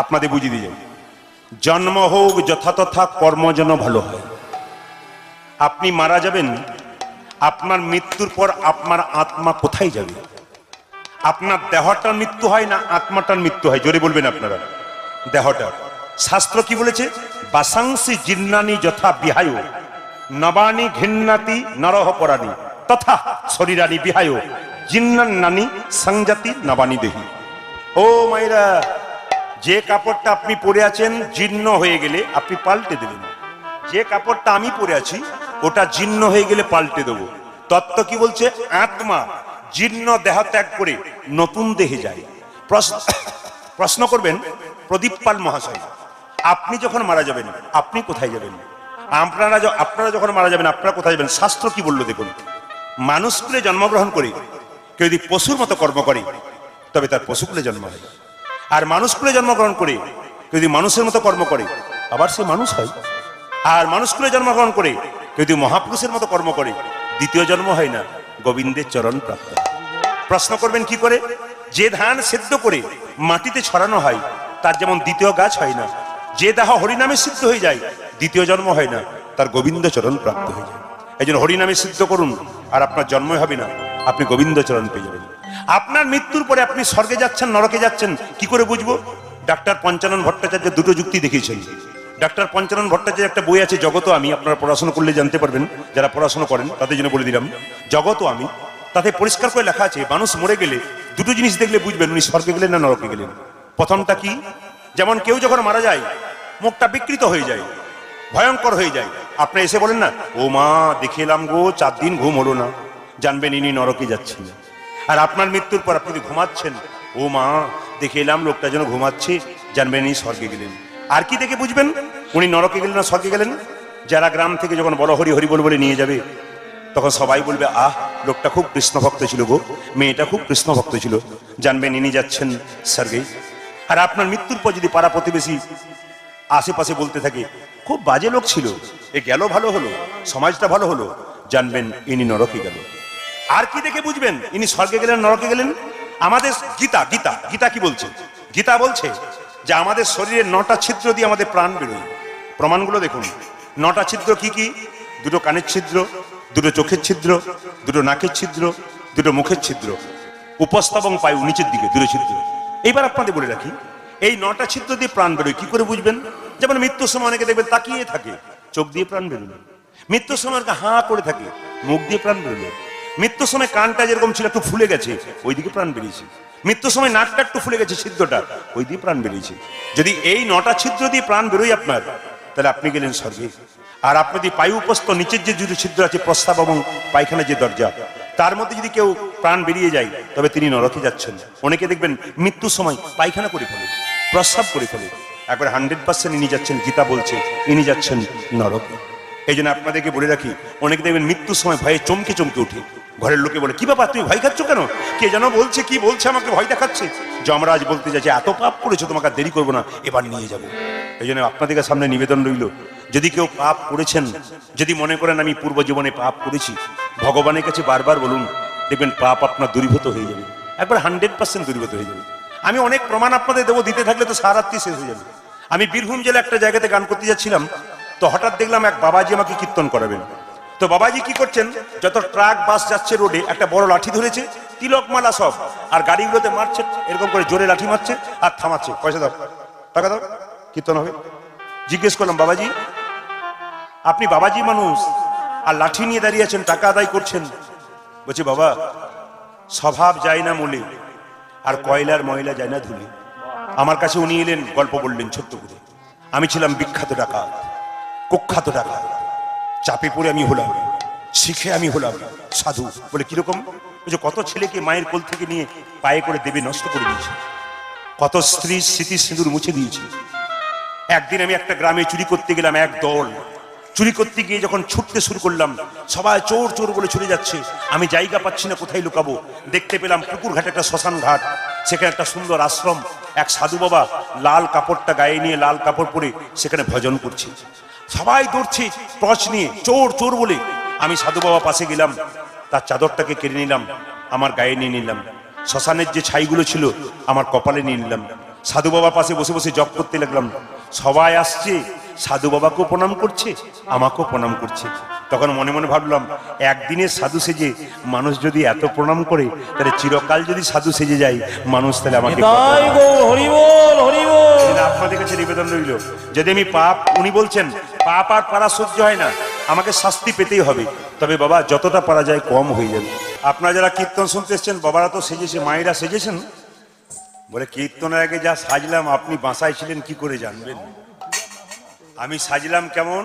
আপনাদের বুঝিয়ে দিয়ে যাই, জন্ম হোক যথাতথা, কর্ম যেন ভালো হয়। আপনি মারা যাবেন, আপনার মৃত্যুর পর আপনার আত্মা কোথায় যাবে? আপনার দেহটার মৃত্যু হয় না আত্মাটার মৃত্যু হয়? জোরে বলবেন আপনারা। দেহটা, শাস্ত্র কি বলেছে? বাসাংসি জিন্নানি যথা বিহায় নবানি ঘৃণাতি নরহ পরাণী তথা শরীরানি বিহায় জিন্নান্নানি সংজাতি নবানি দেহি। ও মাইরা, যে কাপড়টা আপনি পরে আছেন জীর্ণ হয়ে গেলে আপনি পাল্টে দেবেন, যে কাপড়টা আমি পরে আছি ওটা জীর্ণ হয়ে গেলে পাল্টে দেবো। তত্ত্ব কি বলছে? আত্মা জীর্ণ দেহ ত্যাগ করে নতুন দেহে যায়। প্রশ্ন করবেন প্রদীপ পাল মহাশয়, আপনি যখন মারা যাবেন আপনি কোথায় যাবেন? আপনারা যখন মারা যাবেন আপনারা কোথায় যাবেন? শাস্ত্র কি বললো দেখুন, মানুষ কুলে জন্মগ্রহণ করে কেউ যদি পশুর মতো কর্ম করে তবে তার পশুকুলে জন্ম হয়, আর মানুষ কুলে জন্মগ্রহণ করে কেউ যদি মানুষের মতো কর্ম করে আবার সে মানুষ হয়, আর মানুষ কুলে জন্মগ্রহণ করে কেউ যদি মহাপুরুষের মতো কর্ম করে দ্বিতীয় জন্ম হয় না, গোবিন্দের চরণ প্রাপ্ত। প্রশ্ন করবেন কি করে? যে ধান সেদ্ধ করে মাটিতে ছড়ানো হয় তার যেমন দ্বিতীয় গাছ হয় না, যে দেহ হরিনামে সিদ্ধ হয়ে যায় দ্বিতীয় জন্ম হয় না, তার গোবিন্দ চরণ প্রাপ্ত হয়ে যায়। এই জন্য হরিনামে সিদ্ধ করুন, আর আপনার জন্মই হবে না, আপনি গোবিন্দ চরণ পেয়ে যাবেন। আপনার মৃত্যুর পরে আপনি স্বর্গে যাচ্ছেন নরকে যাচ্ছেন কি করে বুঝবো? ডাক্তার পঞ্চানন ভট্টাচার্য দুটো যুক্তি দেখিয়েছেন। ডাক্তার পঞ্চানন ভট্টাচার্যের একটা বই আছে জগত আমি, আপনারা পড়াশোনা করলে জানতে পারবেন, যারা পড়াশোনা করেন তাদের জন্য বলে দিলাম, জগত আমি। তাতে পরিষ্কার করে লেখা আছে মানুষ মরে গেলে দুটো জিনিস দেখলে বুঝবেন উনি স্বর্গে গেলেন না নরকে গেলেন। প্রথমটা কি? যেমন কেউ যখন মারা যায় মুখটা বিকৃত হয়ে যায়, ভয়ঙ্কর হয়ে যায়, আপনি এসে বলেন না, ও মা দেখে এলাম গো 4 দিন ঘুম হলো না, জানবেন ইনি নরকে যাচ্ছেন। আর আপনার মৃত্যুর পর আপনি ঘুমাচ্ছেন, ও মা দেখে এলাম লোকটা যেন ঘুমাচ্ছে, জানবেন ইনি স্বর্গে গেলেন। আর কি দেখে বুঝবেন উনি নরকে গেলেন না স্বর্গে গেলেন? যারা গ্রাম থেকে যখন বড় হরি হরি বলে নিয়ে যাবে তখন সবাই বলবে, আহ লোকটা খুব কৃষ্ণ ভক্ত ছিল গো, মেয়েটা খুব কৃষ্ণ ভক্ত ছিল, জানবেন ইনি যাচ্ছেন স্বর্গে। আর আপনার মৃত্যুর পর যদি পাড়া প্রতিবেশী আশেপাশে বলতে থাকে, খুব বাজে লোক ছিল, এ গেল ভালো হলো, সমাজটা ভালো হলো, জানবেন ইনি নরকে গেল। আর কি দেখে বুঝবেন ইনি স্বর্গে গেলেন নরকে গেলেন? আমাদের গীতা গীতা গীতা কি বলছে? গীতা বলছে যে আমাদের শরীরের 9টা ছিদ্র দিয়ে আমাদের প্রাণ বেরোয়। প্রমাণগুলো দেখুন। 9টা ছিদ্র কি কি? 2টো কানের ছিদ্র, 2টো চোখের ছিদ্র, 2টো নাকের ছিদ্র, দুটো মুখের ছিদ্র, উপস্থ এবং পায়ু নিচের দিকে দুটো ছিদ্র। এইবার আপনাদের বলে রাখি, এই 9টা ছিদ্র দিয়ে প্রাণ বেরোয়। কি করে বুঝবেন? যেমন মৃত্যুর সময় অনেকে দেখবেন তাকিয়ে থাকে, চোখ দিয়ে প্রাণ বেরোলো। মৃত্যুর সময় অনেকে হাঁ করে থাকে, মুখ দিয়ে প্রাণ বেরোলো। মৃত্যুর সময় কানটা যেরকম ছিল একটু ফুলে গেছে, ওইদিকে প্রাণ বেরিয়েছে। মৃত্যুর সময় নাকটা একটু ফুলে গেছে, ছিদ্রটা, ওই দিয়ে প্রাণ বেরিয়েছে। যদি এই 9টা ছিদ্র দিয়ে প্রাণ বেরোয় আপনার, তাহলে আপনি গেলেন স্বর্গে। আর আপনি যদি পায়ু উপস্থ নিচের যে দুটো ছিদ্র আছে, প্রস্রাব এবং পায়খানা যে দরজা, তার মধ্যে যদি কেউ প্রাণ বেরিয়ে যায়, তবে তিনি নরকে যাচ্ছেন। অনেকে দেখবেন মৃত্যুর সময় পায়খানা করে ফেলে, প্রস্রাব করে ফেলে, একবার 100% ইনি যাচ্ছেন, গীতা বলছে ইনি যাচ্ছেন নরকে। এই জন্য আপনাদেরকে বলে রাখি, অনেকে দেখবেন মৃত্যুর সময় ভয়ে চমকে চমকে উঠে। ঘরের লোকে বলে, কি বাবা তুমি ভয় খাচ্ছ কেন? কে যেন বলছে, কি বলছে, আমাকে ভয় দেখাচ্ছে। যমরাজ বলতে যাচ্ছে, এত পাপ করেছো, তোমাকে আর দেরি করবো না, এবার নিয়ে যাবো। এই জন্য আপনাদের সামনে নিবেদন রইল, যদি কেউ পাপ করেছেন, যদি মনে করেন আমি পূর্ব জীবনে পাপ করেছি, ভগবানের কাছে বারবার বলুন, দেখবেন পাপ আপনার দূরীভূত হয়ে যাবে, একবার 100% দূরীভূত হয়ে যাবে। আমি অনেক প্রমাণ আপনাদের দেবো, দিতে থাকলে তো সারাত্রি শেষ হয়ে যাবে। আমি বীরভূম জেলা একটা জায়গাতে গান করতে যাচ্ছিলাম, তো হঠাৎ দেখলাম এক বাবাজি আমাকে কীর্তন করাবেন। তো বাবাজি কি করছেন, যত ট্রাক বাস যাচ্ছে রোডে, একটা বড় লাঠি ধরেছে, তিলকমালা সব, আর গাড়িগুলোতে মারছে, এরকম করে জোরে লাঠি মারছে আর থামাচ্ছে, পয়সা দাও, টাকা দাও, কীর্তন হবে। জিজ্ঞেস করলাম, বাবাজি আপনি বাবাজি মানুষ আর লাঠি নিয়ে দাঁড়িয়ে আছেন, টাকা আদায় করছেন? বলছে, বাবা স্বভাব যায় না মূলে, আর কয়লার ময়লা যায় না ধুলে। আমার কাছে উনি এলেন, গল্প বললেন ছোট্ট করে। আমি ছিলাম বিখ্যাত ডাকাত, কুখ্যাত ডাকাত, চাপে পড়ে আমি হলাম, শিখে আমি হলাম সাধু। বলে কিরকম? বলছে, কত ছেলেকে মায়ের কোল থেকে নিয়ে পায়ে করে দেবে নষ্ট করে দিয়েছে, কত স্ত্রীর স্মৃতি সিঁদুর মুছে দিয়েছে। একদিন আমি একটা গ্রামে চুরি করতে গেলাম, এক দল চুরি করতে গিয়ে যখন ছুটতে শুরু করলাম, সবাই চোর চোর বলে ছুটে যাচ্ছে, আমি জায়গা পাচ্ছি না কোথায় লুকাবো। দেখতে পেলাম পুকুর ঘাটে একটা শ্মশান ঘাট, সেখানে একটা সুন্দর আশ্রম, এক সাধু বাবা লাল কাপড়টা গায়ে নিয়ে, লাল কাপড় পরে সেখানে ভজন করছে। সবাই দৌড়ছে টর্চ নিয়ে, চোর চোর বলে। আমি সাধু বাবা পাশে গেলাম, তার চাদরটাকে কেড়ে নিলাম, আমার গায়ে নিয়ে নিলাম। শ্মশানের যে ছাইগুলো ছিল আমার কপালে নিয়ে নিলাম। সাধু বাবার পাশে বসে বসে জপ করতে লাগলাম। সবাই আসছে, সাধু বাবাকেও প্রণাম করছে, আমাকেও প্রণাম করছে। তখন মনে মনে ভাবলাম, একদিনের সাধু সেজে মানুষ যদি এত প্রণাম করে, তাহলে চিরকাল যদি সাধু সেজে যায় মানুষ, তাহলে আমাকে তাই গো, হরি বল, হরি বল। আপনাদের কাছে নিবেদন রইল, যদি আমি পাপ, উনি বলছেন পাপ আর পারা সহ্য হয় না, আমাকে শাস্তি পেতেই হবে, তবে বাবা যতটা পারা যায় কম হয়ে যাবে। আপনারা যারা কীর্তন শুনতে এসছেন, বাবারা তো সেজেছে, মায়েরা সেজেছেন। বলে, কীর্তনের আগে যা সাজলাম আপনি বাসায় ছিলেন কি করে জানবেন? আমি সাজলাম কেমন?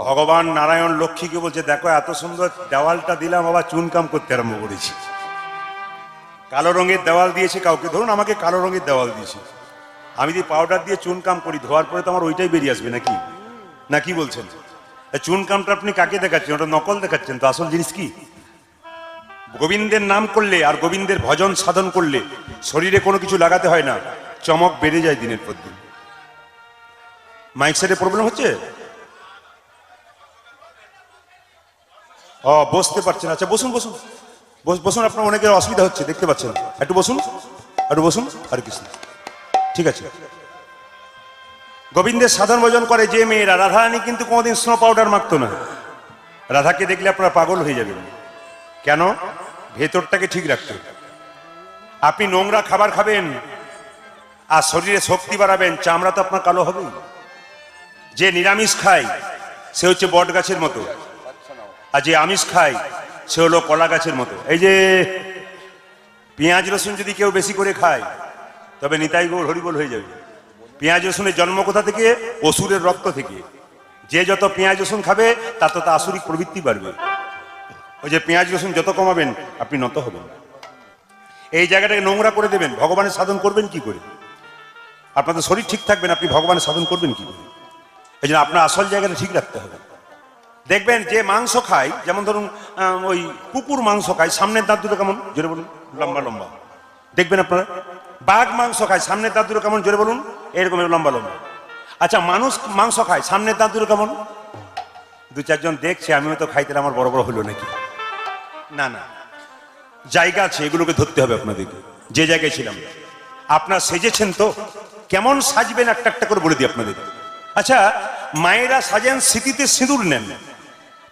ভগবান নারায়ণ লক্ষ্মীকে বলছে, দেখো এত সুন্দর দেওয়ালটা দিলাম, আবার চুনকাম করতে আরম্ভ করেছি। কালো রঙের দেওয়াল দিয়েছে কাউকে, ধরুন আমাকে কালো রঙের দেওয়াল দিয়েছে, আমি যদি পাউডার দিয়ে চুনকাম করি, ধোয়ার পরে তো আমার ওইটাই বেরিয়ে আসবে নাকি? না কি বলছেন? চুনকামটা আপনি কাকে দেখাচ্ছেন? ওটা নকল দেখাচ্ছেন, তো আসল জিনিস কি? গোবিন্দের নাম করলে আর গোবিন্দের ভজন সাধন করলে শরীরে কোনো কিছু লাগাতে হয় না, চমক বেড়ে যায় দিনের পর দিন। মাইক সেটে প্রবলেম হচ্ছে? বসতে পারছেন? আচ্ছা বসুন বসুন বসুন, আপনার অনেকের অসুবিধা হচ্ছে দেখতে পাচ্ছেন, একটু বসুন, একটু বসুন। হরে কৃষ্ণ। ঠিক আছে। গোবিন্দের সাধন ভজন করে যে মেয়েরা, রাধারানী কিন্তু কোনোদিন স্নো পাউডার মাখতো না। রাধাকে দেখলে আপনারা পাগল হয়ে যাবেন। কেন? ভেতরটাকে ঠিক রাখতে। আপনি নোংরা খাবার খাবেন আর শরীরে শক্তি বাড়াবেন, চামড়া তো আপনার কালো হবেই। যে নিরামিষ খায় সে হচ্ছে বট গাছের মতো, আর যে আমিষ খায় সে হলো কলা গাছের মতো। এই যে পেঁয়াজ রসুন যদি কেউ বেশি করে খায়, তবে নিতাই গৌর হরিবল হয়ে যাবে। পেঁয়াজ রসুনের জন্ম কোথা থেকে? অসুরের রক্ত থেকে। যে যত পেঁয়াজ রসুন খাবে তার তত আসুরিক প্রবৃত্তি বাড়বে। ওই যে পেঁয়াজ রসুন যত কমাবেন আপনি নত হবেন। এই জায়গাটাকে নোংরা করে দেবেন, ভগবানের সাধন করবেন কি করে? আপনাদের শরীর ঠিক থাকবেন, আপনি ভগবানের সাধন করবেন কি করে? এই জন্য আপনার আসল জায়গাটা ঠিক রাখতে হবে। দেখবেন যে মাংস খায়, যেমন ধরুন ওই কুকুর মাংস খায়, সামনের দাঁত দুটো কেমন? জোরে বলুন। লম্বা লম্বা। দেখবেন আপনারা। বাঘ মাংস খায়, সামনের দাঁত দুটো কেমন? জোরে বলুন। এরকম লম্বা লম্বা। আচ্ছা, মানুষ মাংস খায়, সামনের দাঁত দুটো কেমন? দু চারজন দেখছে, আমিও তো খাইতে, আমার বড় বড় হলো নাকি? না না, জায়গা আছে, এগুলোকে ধরতে হবে আপনাদেরকে। যে জায়গায় ছিলাম, আপনারা সেজেছেন তো, কেমন সাজবেন একটা একটা করে বলে দিই আপনাদের। আচ্ছা, মায়েরা সাজেন স্মৃতিতে সিঁদুর নেন,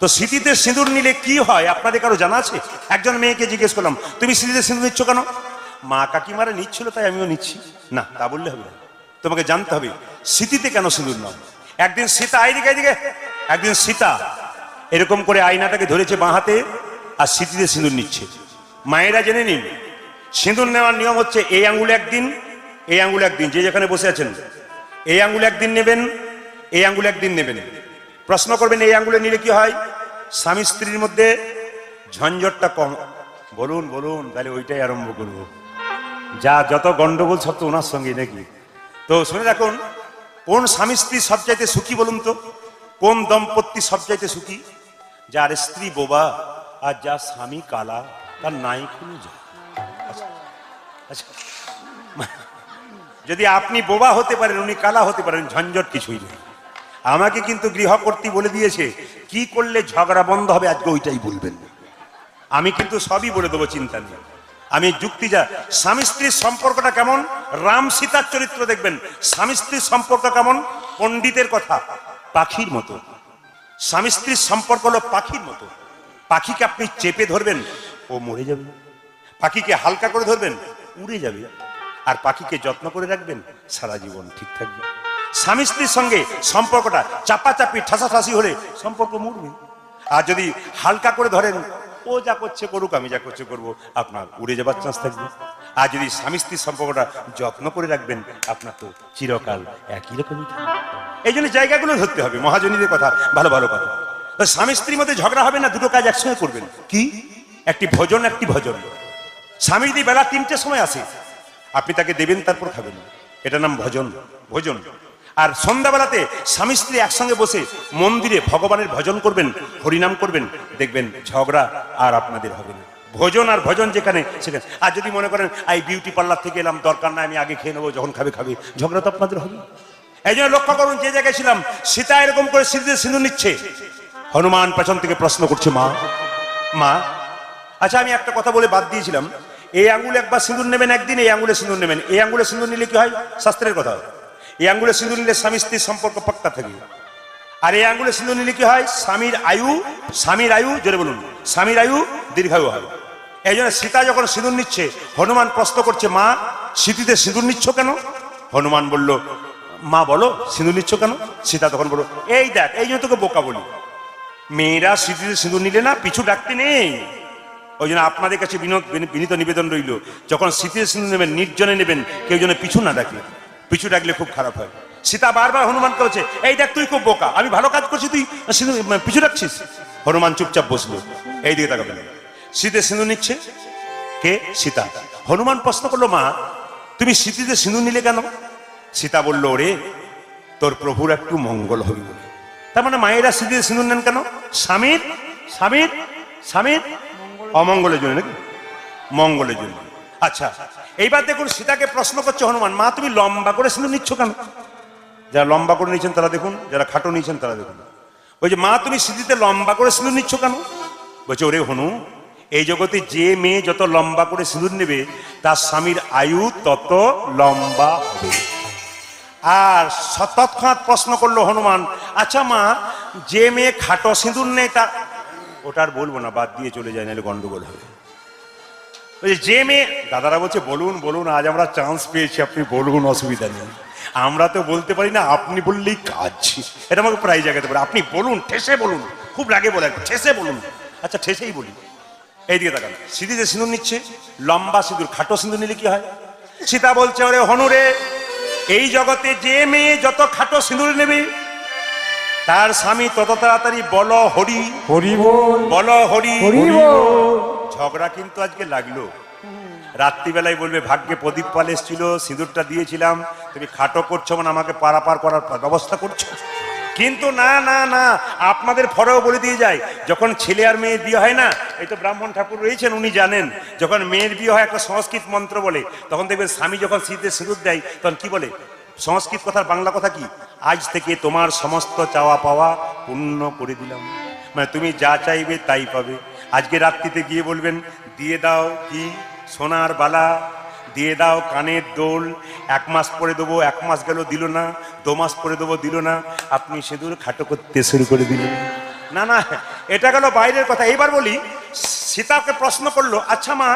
তো স্মৃতিতে সিঁদুর নিলে কি হয় আপনাদের কারো জানা আছে? একজন মেয়েকে জিজ্ঞেস করলাম, তুমি স্মৃতিতে সিঁদুর নিচ্ছ কেন? মা কাকিমারা নিচ্ছিল তাই আমিও নিচ্ছি। না, তা বললে হবে না, তোমাকে জানতে হবে স্মৃতিতে কেন সিঁদুর নাও। একদিন সীতা, এইদিকে একদিন সীতা এরকম করে আয়নাটাকে ধরেছে বাঁ হাতে আর স্মৃতিতে সিঁদুর নিচ্ছে। মায়েরা জেনে নিন, সিঁদুর নেওয়ার নিয়ম হচ্ছে এই আঙ্গুলে একদিন, এই আঙ্গুলে একদিন, যে যেখানে বসে আছেন এই আঙ্গুলে একদিন নেবেন, এই আঙ্গুলে একদিন নেবেন। প্রশ্ন করবেন এই আঙ্গুলে নিলে কি হয়? স্বামী স্ত্রীর মধ্যে ঝঞ্ঝটটা কম। বলুন বলুন, তাহলে ওইটাই আরম্ভ করবো। যা যত গন্ডগোল সব তো ওনার সঙ্গে নাকি। তো শুনে রাখুন, কোন স্বামী স্ত্রী সবচাইতে সুখী বলুন তো? কোন দম্পতি সবচাইতে সুখী? যার স্ত্রী বোবা আর যার স্বামী কালা, তার নাই কোনো যায়। আচ্ছা, যদি আপনি বোবা হতে পারেন, উনি কালা হতে পারেন, ঝঞ্ঝট কিছুই নেই। আমাকে কিন্তু গৃহকর্ত্রী বলে দিয়েছে কি করলে ঝগড়া বন্ধ হবে, আজকে ওইটাই বলবেন। আমি কিন্তু সবই বলে দেবো, চিন্তা নেই। আমি যুক্তি যা, স্বামী স্ত্রীর সম্পর্কটা কেমন? রাম সীতার চরিত্র দেখবেন। স্বামী স্ত্রীর সম্পর্ক কেমন? পণ্ডিতের কথা, পাখির মতো। স্বামী স্ত্রীর সম্পর্ক হলো পাখির মতো। পাখিকে আপনি চেপে ধরবেন, ও মরে যাবে। পাখিকে হালকা করে ধরবেন, উড়ে যাবে। আর পাখিকে যত্ন করে রাখবেন, সারা জীবন ঠিক থাকবে। স্বামী স্ত্রীর সঙ্গে সম্পর্কটা চাপাচাপি ঠাসাঠাসি হলে সম্পর্ক মরবে। আর যদি হালকা করে ধরেন, ও যা করছে করুক, আমি যা করছে করবো, আপনার উড়ে যাবার চান্স থাকবে। আর যদি স্বামী স্ত্রীর সম্পর্কটা যত্ন করে রাখবেন, আপনার তো চিরকাল একই রকমই থাকবে। এই জন্য জায়গাগুলো ধরতে হবে, মহাজনীদের কথা, ভালো ভালো কথা। স্বামী স্ত্রীর মধ্যে ঝগড়া হবে না, দুটো কাজ একসঙ্গে করবেন। কি? একটি ভোজন, একটি ভজন। স্বামী যদি বেলা 3টের সময় আসে, আপনি তাকে দেবেন, তারপর খাবেন, এটার নাম ভজন, ভোজন। আর সন্ধ্যাবেলাতে স্বামী স্ত্রী একসঙ্গে বসে মন্দিরে ভগবানের ভজন করবেন, হরিনাম করবেন, দেখবেন ঝগড়া আর আপনাদের হবে না। ভোজন আর ভজন যেখানে সেখানে। আর যদি মনে করেন এই বিউটি পার্লার থেকে এলাম, দরকার না, আমি আগে খেয়ে নেবো, যখন খাবে খাবে, ঝগড়া তো আপনাদের হবে। এই জন্য লক্ষ্য করুন, যে জায়গায় ছিলাম, সীতা এরকম করে স্মৃতিতে সিঁদুর নিচ্ছে, হনুমান পেছন থেকে প্রশ্ন করছে, মা মা। আচ্ছা, আমি একটা কথা বলে বাদ দিয়েছিলাম, এই আঙ্গুলে একবার সিঁদুর নেবেন একদিন, এই আঙ্গুলে সিঁদুর নেবেন। এই আঙ্গুলে সিঁদুর নিলে কি হয়? শাস্ত্রের কথা, এই আঙ্গুলে সিঁদুর নিলে স্বামী স্ত্রীর সম্পর্ক পাক্কা থাকে। আর এই আঙ্গুলে সিঁদুর নিলে কি হয়? স্বামীর আয়ু, জোরে বলুন, স্বামীর আয়ু দীর্ঘায়ু হয়। এই জন্য সীতা যখন সিঁদুর নিচ্ছে, হনুমান প্রশ্ন করছে, মা স্মৃতিতে সিঁদুর নিচ্ছ কেন? হনুমান বলল, মা বলো সিঁদুর নিচ্ছ কেন? সীতা তখন বলল, এই দেখ, এই জন্য তোকে বোকা বলি, মেয়েরা স্মৃতিতে সিঁদুর নিলে না পিছু ডাকতে নেই। ওই জন্য আপনাদের কাছে বিনীত নিবেদন রইল, যখন স্মৃতিতে সিঁদুর নেবেন, নির্জনে নেবেন, কেউ যেন পিছু না ডাকে। পিছু ডাকলে খুব খারাপ হয়। সীতা বারবার হনুমানকে বলছে, এই দেখ তুই খুব বোকা, আমি ভালো কাজ করছি, তুই পিছু ডাকছিস। হনুমান চুপচাপ বসলো, এই দিকে তাকাবেন। স্মৃতিতে সিঁদুর নিচ্ছে কে? সীতা। হনুমান প্রশ্ন করলো, মা তুমি স্মৃতিতে সিঁদুর নিলে কেন? সীতা বলল, ওরে তোর প্রভুর একটু মঙ্গল হবে বলে। তার মানে মায়েরা স্মৃতিতে সিঁদুর নেন কেন? স্বামীর স্বামীর স্বামীর অমঙ্গলের জন্য নাকি? মঙ্গলের জন্য। আচ্ছা, এইবার দেখুন, সীতাকে প্রশ্ন করছে হনুমান, মা তুমি লম্বা করে সিঁদুর নিচ্ছ কেন? যারা লম্বা করে নিয়েছেন তারা দেখুন, যারা খাটো নিয়েছেন তারা দেখুন। বলছে, মা তুমি স্মৃতিতে লম্বা করে সিঁদুর নিচ্ছ কেন? বলছে, ওরে হনু, এই জগতে যে মেয়ে যত লম্বা করে সিঁদুর নেবে, তার স্বামীর আয়ু তত লম্বা হবে। আর তৎক্ষণাৎ প্রশ্ন করলো হনুমান, আচ্ছা মা, যে মেয়ে খাটো সিঁদুর নেই, তা ওটা আর বলবো না, বাদ দিয়ে চলে যায়, নাহলে গন্ডগোল হবে। যে মেয়ে, দাদারা বলছে, বলুন বলুন, আজ আমরা চান্স পেয়েছি, আপনি বলুন, অসুবিধা নেই। আমরা তো বলতে পারি না, আপনি বললেই কাজ। এটা আমাকে প্রায় জায়গাতে বলে, আপনি বলুন, ঠেসে বলুন, খুব রাগে বলে, ঠেসে বলুন। আচ্ছা, ঠেসেই বলি। এইদিকে তাকান, স্মৃতিতে সিঁদুর নিচ্ছে, লম্বা সিঁদুর, খাটো সিঁদুর নিলে কি হয়? সীতা বলছে, ওরে হনুরে, এই জগতে যে মেয়ে যত খাটো সিঁদুর নেবে, তার স্বামী তত তাড়াতাড়ি বল হরি হরি বল, বল হরি। হরি বল। ঝগড়া কিন্তু আজকে লাগলো। রাত্রিবেলায় বলবে, ভাগ্যে প্রদীপ পাল এসেছিল, সিঁদুরটা দিয়েছিলাম, তুমি খাটো করছো মানে আমাকে পারাপার করার ব্যবস্থা করছো। কিন্তু না না না, আপনাদের ফরেও বলে দিয়ে যায়, যখন ছেলে আর মেয়ের বিয়ে হয় না, এই তো ব্রাহ্মণ ঠাকুর রয়েছেন, উনি জানেন, যখন মেয়ের বিয়ে হয় একটা সংস্কৃত মন্ত্র বলে, তখন দেখবেন স্বামী যখন স্ত্রীতে সিঁদুর দেয়, তখন কি বলে? সংস্কৃত কথার বাংলা কথা কি? আজ থেকে তোমার সমস্ত চাওয়া পাওয়া পূর্ণ করে দিলাম। মানে তুমি যা চাইবে তাই পাবে। আজকে রাত্রিতে গিয়ে বলবেন, দিয়ে দাও কি সোনার বালা, দিয়ে দাও কানের দোল, 1 মাস পরে দেবো, 1 মাস গেল দিল না, 2 মাস পরে দেবো, দিল না, আপনি সিঁদুর খাটো করতে শুরু করে দিলেন। না না, এটা গেল বাইরের কথা। এবার বলি, সীতাকে প্রশ্ন করলো, আচ্ছা মা,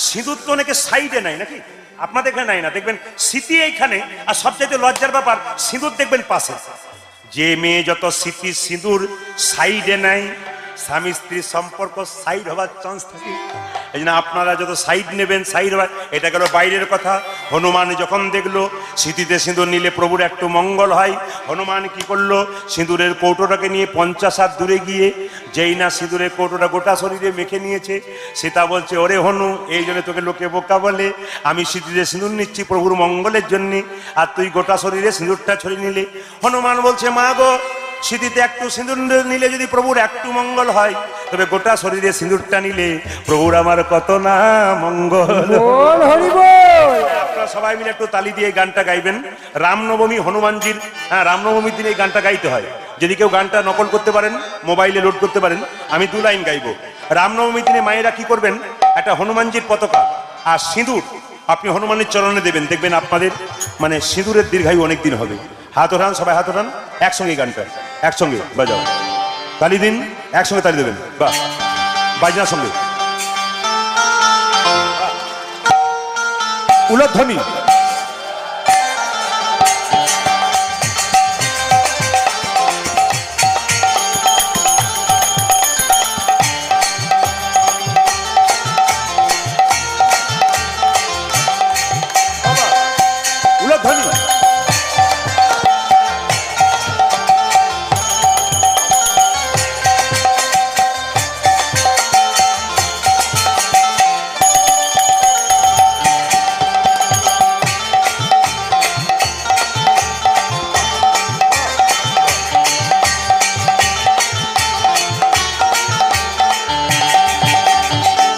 সিঁদুর তো অনেকে সাইডে নাই নাকি? আপনাদের এখানে নাই না, দেখবেন স্মৃতি এইখানে, আর সবচেয়ে লজ্জার ব্যাপার সিঁদুর দেখবেন পাশে। যে মেয়ে যত স্মৃতি সিঁদুর সাইডে নাই, স্বামী স্ত্রীর সম্পর্ক সাইড হবার চান্স থাকে। এই জন্য আপনারা যত সাইড নেবেন সাইড হবার। এটা গেল বাইরের কথা। হনুমান যখন দেখলো স্মৃতিতে সিঁদুর নিলে প্রভুর একটু মঙ্গল হয়, হনুমান কি করলো, সিঁদুরের কৌটোটাকে নিয়ে 50 হাত দূরে গিয়ে, যেই না সিঁদুরের কৌটোটা গোটা শরীরে মেখে নিয়েছে, সীতা বলছে, ওরে হনু, এই জন্য তোকে লোকে বোকা বলে, আমি স্মৃতিতে সিঁদুর নিচ্ছি প্রভুর মঙ্গলের জন্যে, আর তুই গোটা শরীরে সিঁদুরটা ছড়িয়ে নিলে। হনুমান বলছে, মা গো, স্মৃতিতে একটু সিঁদুর নিলে যদি প্রভুর একটু মঙ্গল হয়, তবে গোটা শরীরে সিঁদুরটা নিলে প্রভুর আমার কত না মঙ্গল। বল হরি বল। আপনারা সবাই মিলে একটু তালি দিয়ে গানটা গাইবেন। রামনবমী হনুমানজির, হ্যাঁ, রামনবমীর দিনে এই গানটা গাইতে হয়। যদি কেউ গানটা নকল করতে পারেন, মোবাইলে লোড করতে পারেন, আমি 2 লাইন গাইবো। রামনবমীর দিনে মায়েরা কি করবেন, একটা হনুমানজির পতাকা আর সিঁদুর আপনি হনুমানের চরণে দেবেন, দেখবেন আপনাদের মানে সিঁদুরের দীর্ঘায়ু অনেক দিন হবে। হাত ওঠান, সবাই হাত ওঠান, একসঙ্গে গানটা একসঙ্গে বাজাও, তালি দিন, একসঙ্গে তালি দেবেন, বাহ, বাজনার সঙ্গে উলধ্বনি। উলধ্বনি।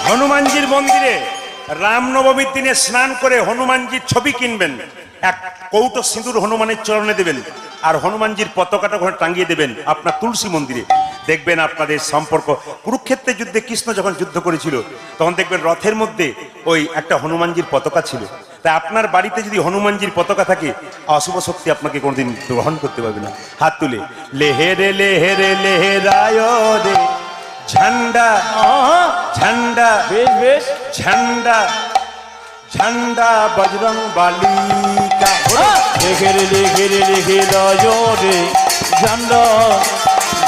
হনুমানজির মন্দিরে রামনবমীর দিনে স্নান করে হনুমানজির ছবি কিনবেন, এক কৌটো সিঁদুর হনুমানের চরণে দেবেন, আর হনুমানজির পতাকাটা ওখানে টাঙিয়ে দেবেন আপনার তুলসী মন্দিরে। দেখবেন আপনাদের সম্পর্ক। কুরুক্ষেত্রের যুদ্ধে কৃষ্ণ যখন যুদ্ধ করেছিল, তখন দেখবেন রথের মধ্যে ওই একটা হনুমানজির পতাকা ছিল। তাই আপনার বাড়িতে যদি হনুমানজির পতাকা থাকে, অশুভ শক্তি আপনাকে কোনোদিন গ্রহণ করতে পারবে না। হাত তুলে লেহেরে লেহেরে লেহেরায় রে ঝান্ডা ঝান্ডা বেশ বেশ। ঝান্ডা ঝান্ডা বজরং বালিকা। লেখে রে লেখে রে লেখে রে ঝান্ডা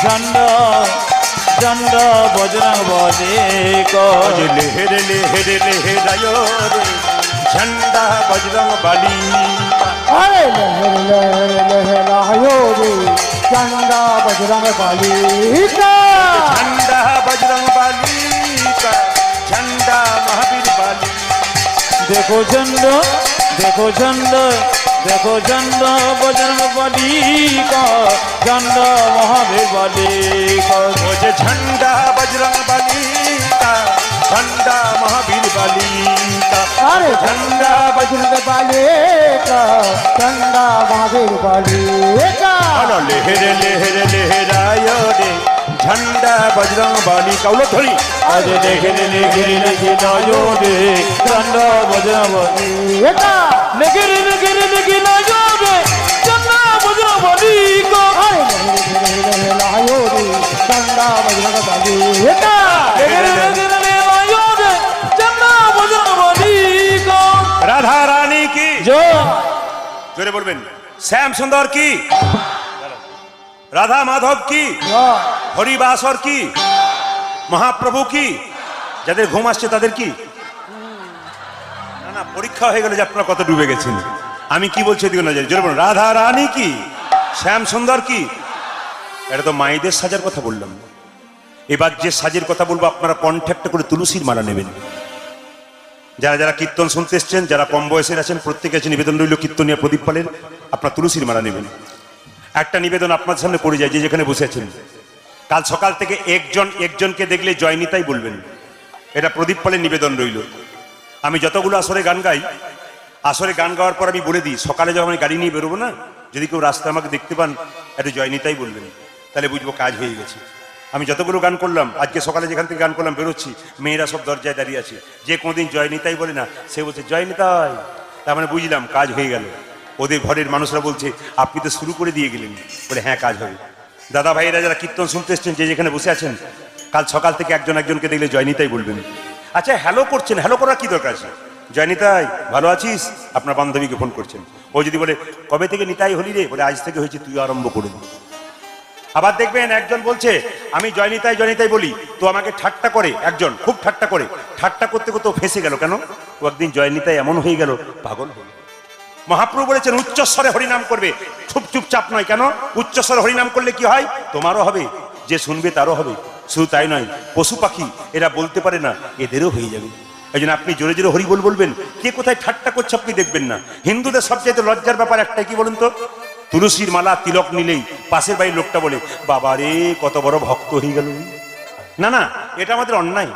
ঝান্ডা ঝান্ডা বজরং বলে লেহেরে লেহেরে লেহেরায় রে ঝান্ডা বজরং বালিকা। আরে লহর লহর লহরায়ো রে ঝান্ডা বজরং বালিকা। ঝান্ডা বজরং বালিকা, ঝান্ডা মহাবীর বালিকা। দেখো ঝন্ড দেখো ঝন্ড দেখো ঝন্ড বজরং বালিকা, ঝন্ডা মহাবীর বালিকা। ও যে ঝান্ডা বজরং বালিকা, ঝান্ডা মহাবীর বালিকা। আরে ঝান্ডা বজরং বালিকা, ঝান্ডা মহাবীর বালিকা। লেহেরে লেহেরে লেহেরায় রে ঝান্ডা বজরং বালিকা। উলধ্বনি। আজ দেখে লেখে লেখে রে ঝন্ডা বজরং বালিকা। লেখে লেখে লেখে রে ঝন্ডা বজরং বালিকা। আরে লহরায়ো রে ঝান্ডা বজরং বালিকা। রাধা রানী কি জয়। জোরে বলবেন। শ্যাম সুন্দর কি, রাধা মাধব কি, হরিবাসর কি, মহাপ্রভু কি, যাদের ঘুম আসছে তাদের কি? না না, পরীক্ষা হয়ে গেল যে আপনারা কত ডুবে গেছেন। আমি কি বলছি এদিকে না, জোরে বলুন। রাধা রানী কি, শ্যাম সুন্দর কি। এটা তো মায়েদের সাজার কথা বললাম। এবার যে সাজের কথা বলবো, আপনারা কন্ট্যাক্ট করে তুলসীর মালা নেবেন। যারা যারা কীর্তন শুনতে এসছেন, যারা কম বয়সের আছেন, প্রত্যেকে আছে নিবেদন রইল কীর্তনিয়া প্রদীপ পালের, আপনার তুলসীর মালা নেবেন। একটা নিবেদন আপনার সামনে পড়ে যায়, যে যেখানে বসে আছেন, কাল সকাল থেকে একজনকে দেখলে জয়নিতাই বলবেন। এটা প্রদীপ পালের নিবেদন রইল। আমি যতগুলো আসরে গান গাই, আসরে গান গাওয়ার পর আমি বলে দিই, সকালে যখন আমি গাড়ি নিয়ে বেরোবো না, যদি কেউ রাস্তায় আমাকে দেখতে পান, একটু জয়নিতাই বলবেন, তাহলে বুঝবো কাজ হয়ে গেছে। আমি যতগুলো গান করলাম, আজকে সকালে যেখান থেকে গান করলাম বেরোচ্ছি, মেয়েরা সব দরজায় দাঁড়িয়ে আছে। যে কোনোদিন জয়নিতাই বলে না, সে বলছে জয়নিতাই, তার মানে বুঝলাম কাজ হয়ে গেল। ওদের ঘরের মানুষরা বলছে, আপনি তো শুরু করে দিয়ে গেলেন। বলে হ্যাঁ, কাজ হবে। দাদা ভাইরা যারা কীর্তন শুনতে এসছেন, যে যেখানে বসে আছেন, কাল সকাল থেকে একজন একজনকে দেখলে জয়নিতাই বলবেন। আচ্ছা, হ্যালো করছেন, হ্যালো করার কি দরকার আছে? জয়নিতাই ভালো আছিস? আপনার বান্ধবীকে ফোন করছেন, ও যদি বলে কবে থেকে নিতাই হলি রে, বলে আজ থেকে হয়েছে, তুই আরম্ভ করে দিবি। আবার দেখবেন একজন বলছে আমি জয়নিতাই জয়নিতাই বলি, তো আমাকে ঠাট্টা করে, একজন খুব ঠাট্টা করে, ঠাট্টা করতে করতে ও ফেঁসে গেল। কেন? ও একদিন জয়নিতাই এমন হয়ে গেল, পাগল হল। মহাপ্রভু বলেছেন উচ্চস্বরে হরিনাম করবে, খুব চুপচাপ নয়। কেন? উচ্চস্বরে হরিনাম করলে কি হয়? তোমারও হবে, যে শুনবে তারও হবে। শুধু তাই নয়, পশু পাখি এরা বলতে পারে না, এদেরও হয়ে যাবে। এই জন্য আপনি জোরে জোরে হরি বল বলবেন, কে কোথায় ঠাট্টা করছে আপনি দেখবেন না। হিন্দুদের সবচেয়ে লজ্জার ব্যাপার একটাই, কি বলুন তো? তুলসীর মালা তিলক নিলেই পাশের বাড়ির লোকটা বলে বাবা রে কত বড় ভক্ত হয়ে গেল। না না, এটা আমাদের অন্যায়।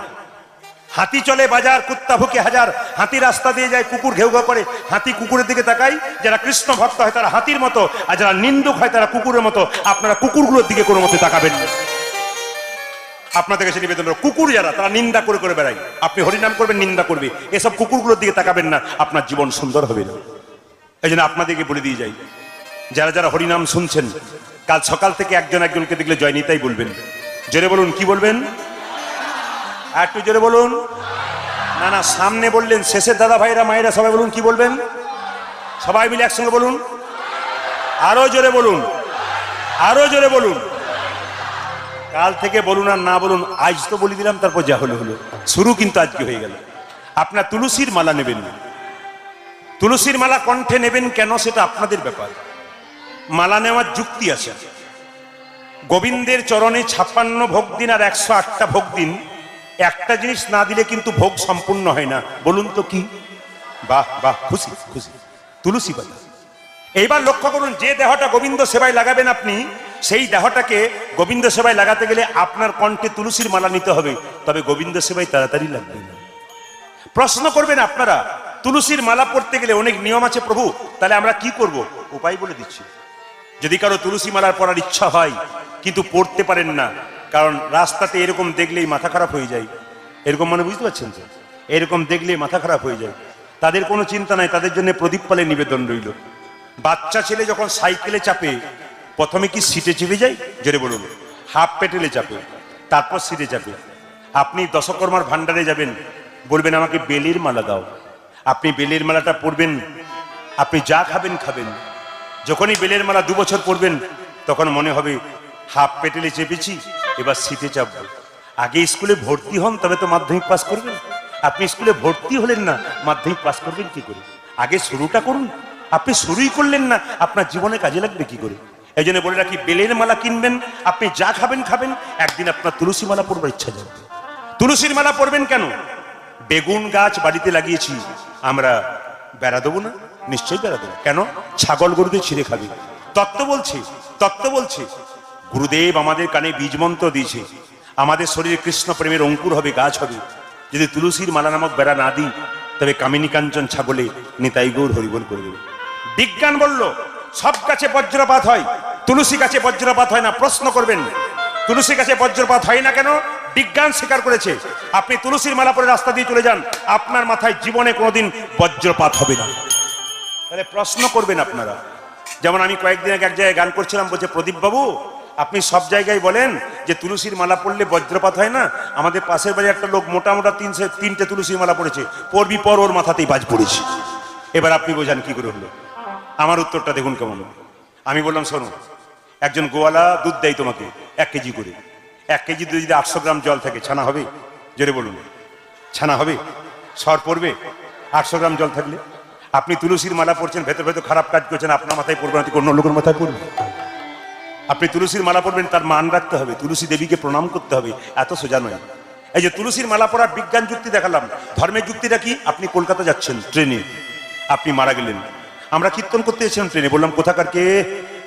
হাতি চলে বাজার, কুত্তা ভুকে হাজার। হাতি রাস্তা দিয়ে যায়, কুকুর ঘেউ ঘেউ করে, হাতি কুকুরের দিকে তাকায়। যারা কৃষ্ণ ভক্ত হয় তারা হাতির মতো, আর যারা নিন্দুক হয় তারা কুকুরের মতো। আপনারা কুকুরগুলোর দিকে কোনো মতে তাকাবেন না। আপনাদের কাছে নিবেদন, কুকুর যারা, তারা নিন্দা করে করে বেড়ায়। আপনি হরিনাম করবেন, নিন্দা করবে, এসব কুকুরগুলোর দিকে তাকাবেন না, আপনার জীবন সুন্দর হবে না। এই জন্য আপনাদেরকে বলে দিয়ে যাই, যারা যারা হরিনাম শুনছেন, কাল সকাল থেকে একজন একজনকে দেখলে জয়নিতাই বলবেন। জোরে বলুন, কি বলবেন? আর একটু জোরে বলুন। না না, সামনে বললেন, শেষের দাদা ভাইরা মায়েরা সবাই বলুন, কি বলবেন? সবাই মিলে একসঙ্গে বলুন, আরো জোরে বলুন, আরো জোরে বলুন। কাল থেকে বলুন আর না বলুন, আজ তো বলে দিলাম, তারপর যা হলো হলো। শুরু কিন্তু আজকে হয়ে গেল। আপনার তুলসীর মালা নেবেন, তুলসীর মালা কণ্ঠে নেবেন কেন সেটা আপনাদের ব্যাপার। মালা নেওয়ার যুক্তি আছে। গোবিন্দের চরণে 56 ভোগ দিন আর 108টা ভোগ দিন। একটা জিনিস না দিলে কিন্তু ভোগ সম্পূর্ণ হয় না। বলুন তো কি? বাহ বাহ, খুশি খুশি, তুলসী পাতা। এইবার লক্ষ্য করুন, যে দেহটা গোবিন্দ সেবায় লাগাবেন আপনি, সেই দেহটাকে গোবিন্দ সেবায় লাগাতে গেলে আপনার কণ্ঠে তুলসীর মালা নিতে হবে, তবে গোবিন্দ সেবায় তাড়াতাড়ি লাগবে না। প্রশ্ন করবেন আপনারা, তুলসীর মালা পড়তে গেলে অনেক নিয়ম আছে প্রভু, তাহলে আমরা কি করব? উপায় বলে দিচ্ছি। যদি কারো তুলসী মালার পড়ার ইচ্ছা হয় কিন্তু পড়তে পারেন না, কারণ রাস্তাতে এরকম দেখলেই মাথা খারাপ হয়ে যায়, এরকম মানে বুঝতে পারছেন তো, এরকম দেখলেই মাথা খারাপ হয়ে যায়, তাদের কোনো চিন্তা নাই, তাদের জন্য প্রদীপ পালের নিবেদন রইল। বাচ্চা ছেলে যখন সাইকেলে চাপে, প্রথমে কি সিটে চেপে যায়? জোরে বলুন। হাফ পেটেলে চাপে, তারপর সিটে চাপে। আপনি দশকর্মার ভান্ডারে যাবেন, বলবেন আমাকে বেলের মালা দাও। আপনি বেলের মালাটা পরবেন, আপনি যা খাবেন খাবেন। যখনই বেলের মালা 2 বছর পরবেন, তখন মনে হবে হাফ পেটেলে চেপেছি, এবার সিটে চাপবো। আগে স্কুলে ভর্তি হন, তবে তো মাধ্যমিক পাস করবেন। আপনি স্কুলে ভর্তি হলেন না, মাধ্যমিক পাস করবেন কি করে? আগে শুরুটা করুন। আপনি শুরুই করলেন না, আপনার জীবনে কাজে লাগবে কি করে? এই জন্য বলে রাখি, বেলের মালা কিনবেন, আপনি যা খাবেন খাবেন, একদিন আপনার তুলসী মালা পরবার ইচ্ছা যাবে। তুলসীর মালা পরবেন কেন? বেগুন গাছ বাড়িতে লাগিয়েছি আমরা, বেড়া দেবো না? নিশ্চয়ই বেড়া দেবো। কেন? ছাগল গরুদের ছিঁড়ে খাবে। তত্ত্ব বলছে, তত্ত্ব বলছে। গুরুদেব আমাদের কানে বীজ মন্ত্র দিয়েছে, আমাদের শরীরে কৃষ্ণ প্রেমের অঙ্কুর হবে, গাছ হবে। যদি তুলসীর মালা নামক বেড়া না দিই, তবে কামিনী কাঞ্চন ছাগলে নিতাই গৌর হরিবল করে দেবে। বিজ্ঞান বলল সব গাছে বজ্রপাত হয়, তুলসী গাছে বজ্রপাত হয় না। প্রশ্ন করবেন, তুলসী গাছে বজ্রপাত হয় না কেন? বিজ্ঞান স্বীকার করেছে। আপনি তুলসীর মালা পরে রাস্তা দিয়ে চলে যান, আপনার মাথায় জীবনে কোনোদিন বজ্রপাত হবে না। তাহলে প্রশ্ন করবেন আপনারা। যেমন আমি কয়েকদিন আগে এক জায়গায় গান করছিলাম, বলছে প্রদীপ বাবু আপনি সব জায়গায় বলেন যে তুলসীর মালা পড়লে বজ্রপাত হয় না, আমাদের পাশের বাড়ি একটা লোক মোটা মোটা 3টে তুলসীর মালা পড়েছে, পড়বি পর, ওর মাথাতেই বাজ পড়েছে। এবার আপনি বোঝান কি করে হলো? আমার উত্তরটা দেখুন কেমন। আমি বললাম শোনো, একজন গোয়ালা দুধ দেয় তোমাকে 1 কেজি করে, 1 কেজি দুধ যদি 800 গ্রাম জল থাকে, ছানা হবে? জোরে বলুন, ছানা হবে? সর পড়বে 800 গ্রাম জল থাকলে? আপনি তুলসীর মালা পড়ছেন, ভেতর ভেতর খারাপ কাজ করছেন, আপনার মাথায় পড়বে না, অন্য লোকের মাথায় পড়বে। আপনি তুলসীর মালা পড়বেন, তার মান রাখতে হবে, তুলসী দেবীকে প্রণাম করতে হবে, এত সোজা নয়। এই যে তুলসীর মালা পড়ার বিজ্ঞান যুক্তি দেখালাম, ধর্মের যুক্তিটা কি? আপনি কলকাতা যাচ্ছেন ট্রেনে, আপনি মারা গেলেন, আমরা কীর্তন করতে এসেছিলাম ট্রেনে, বললাম কোথাকার কে,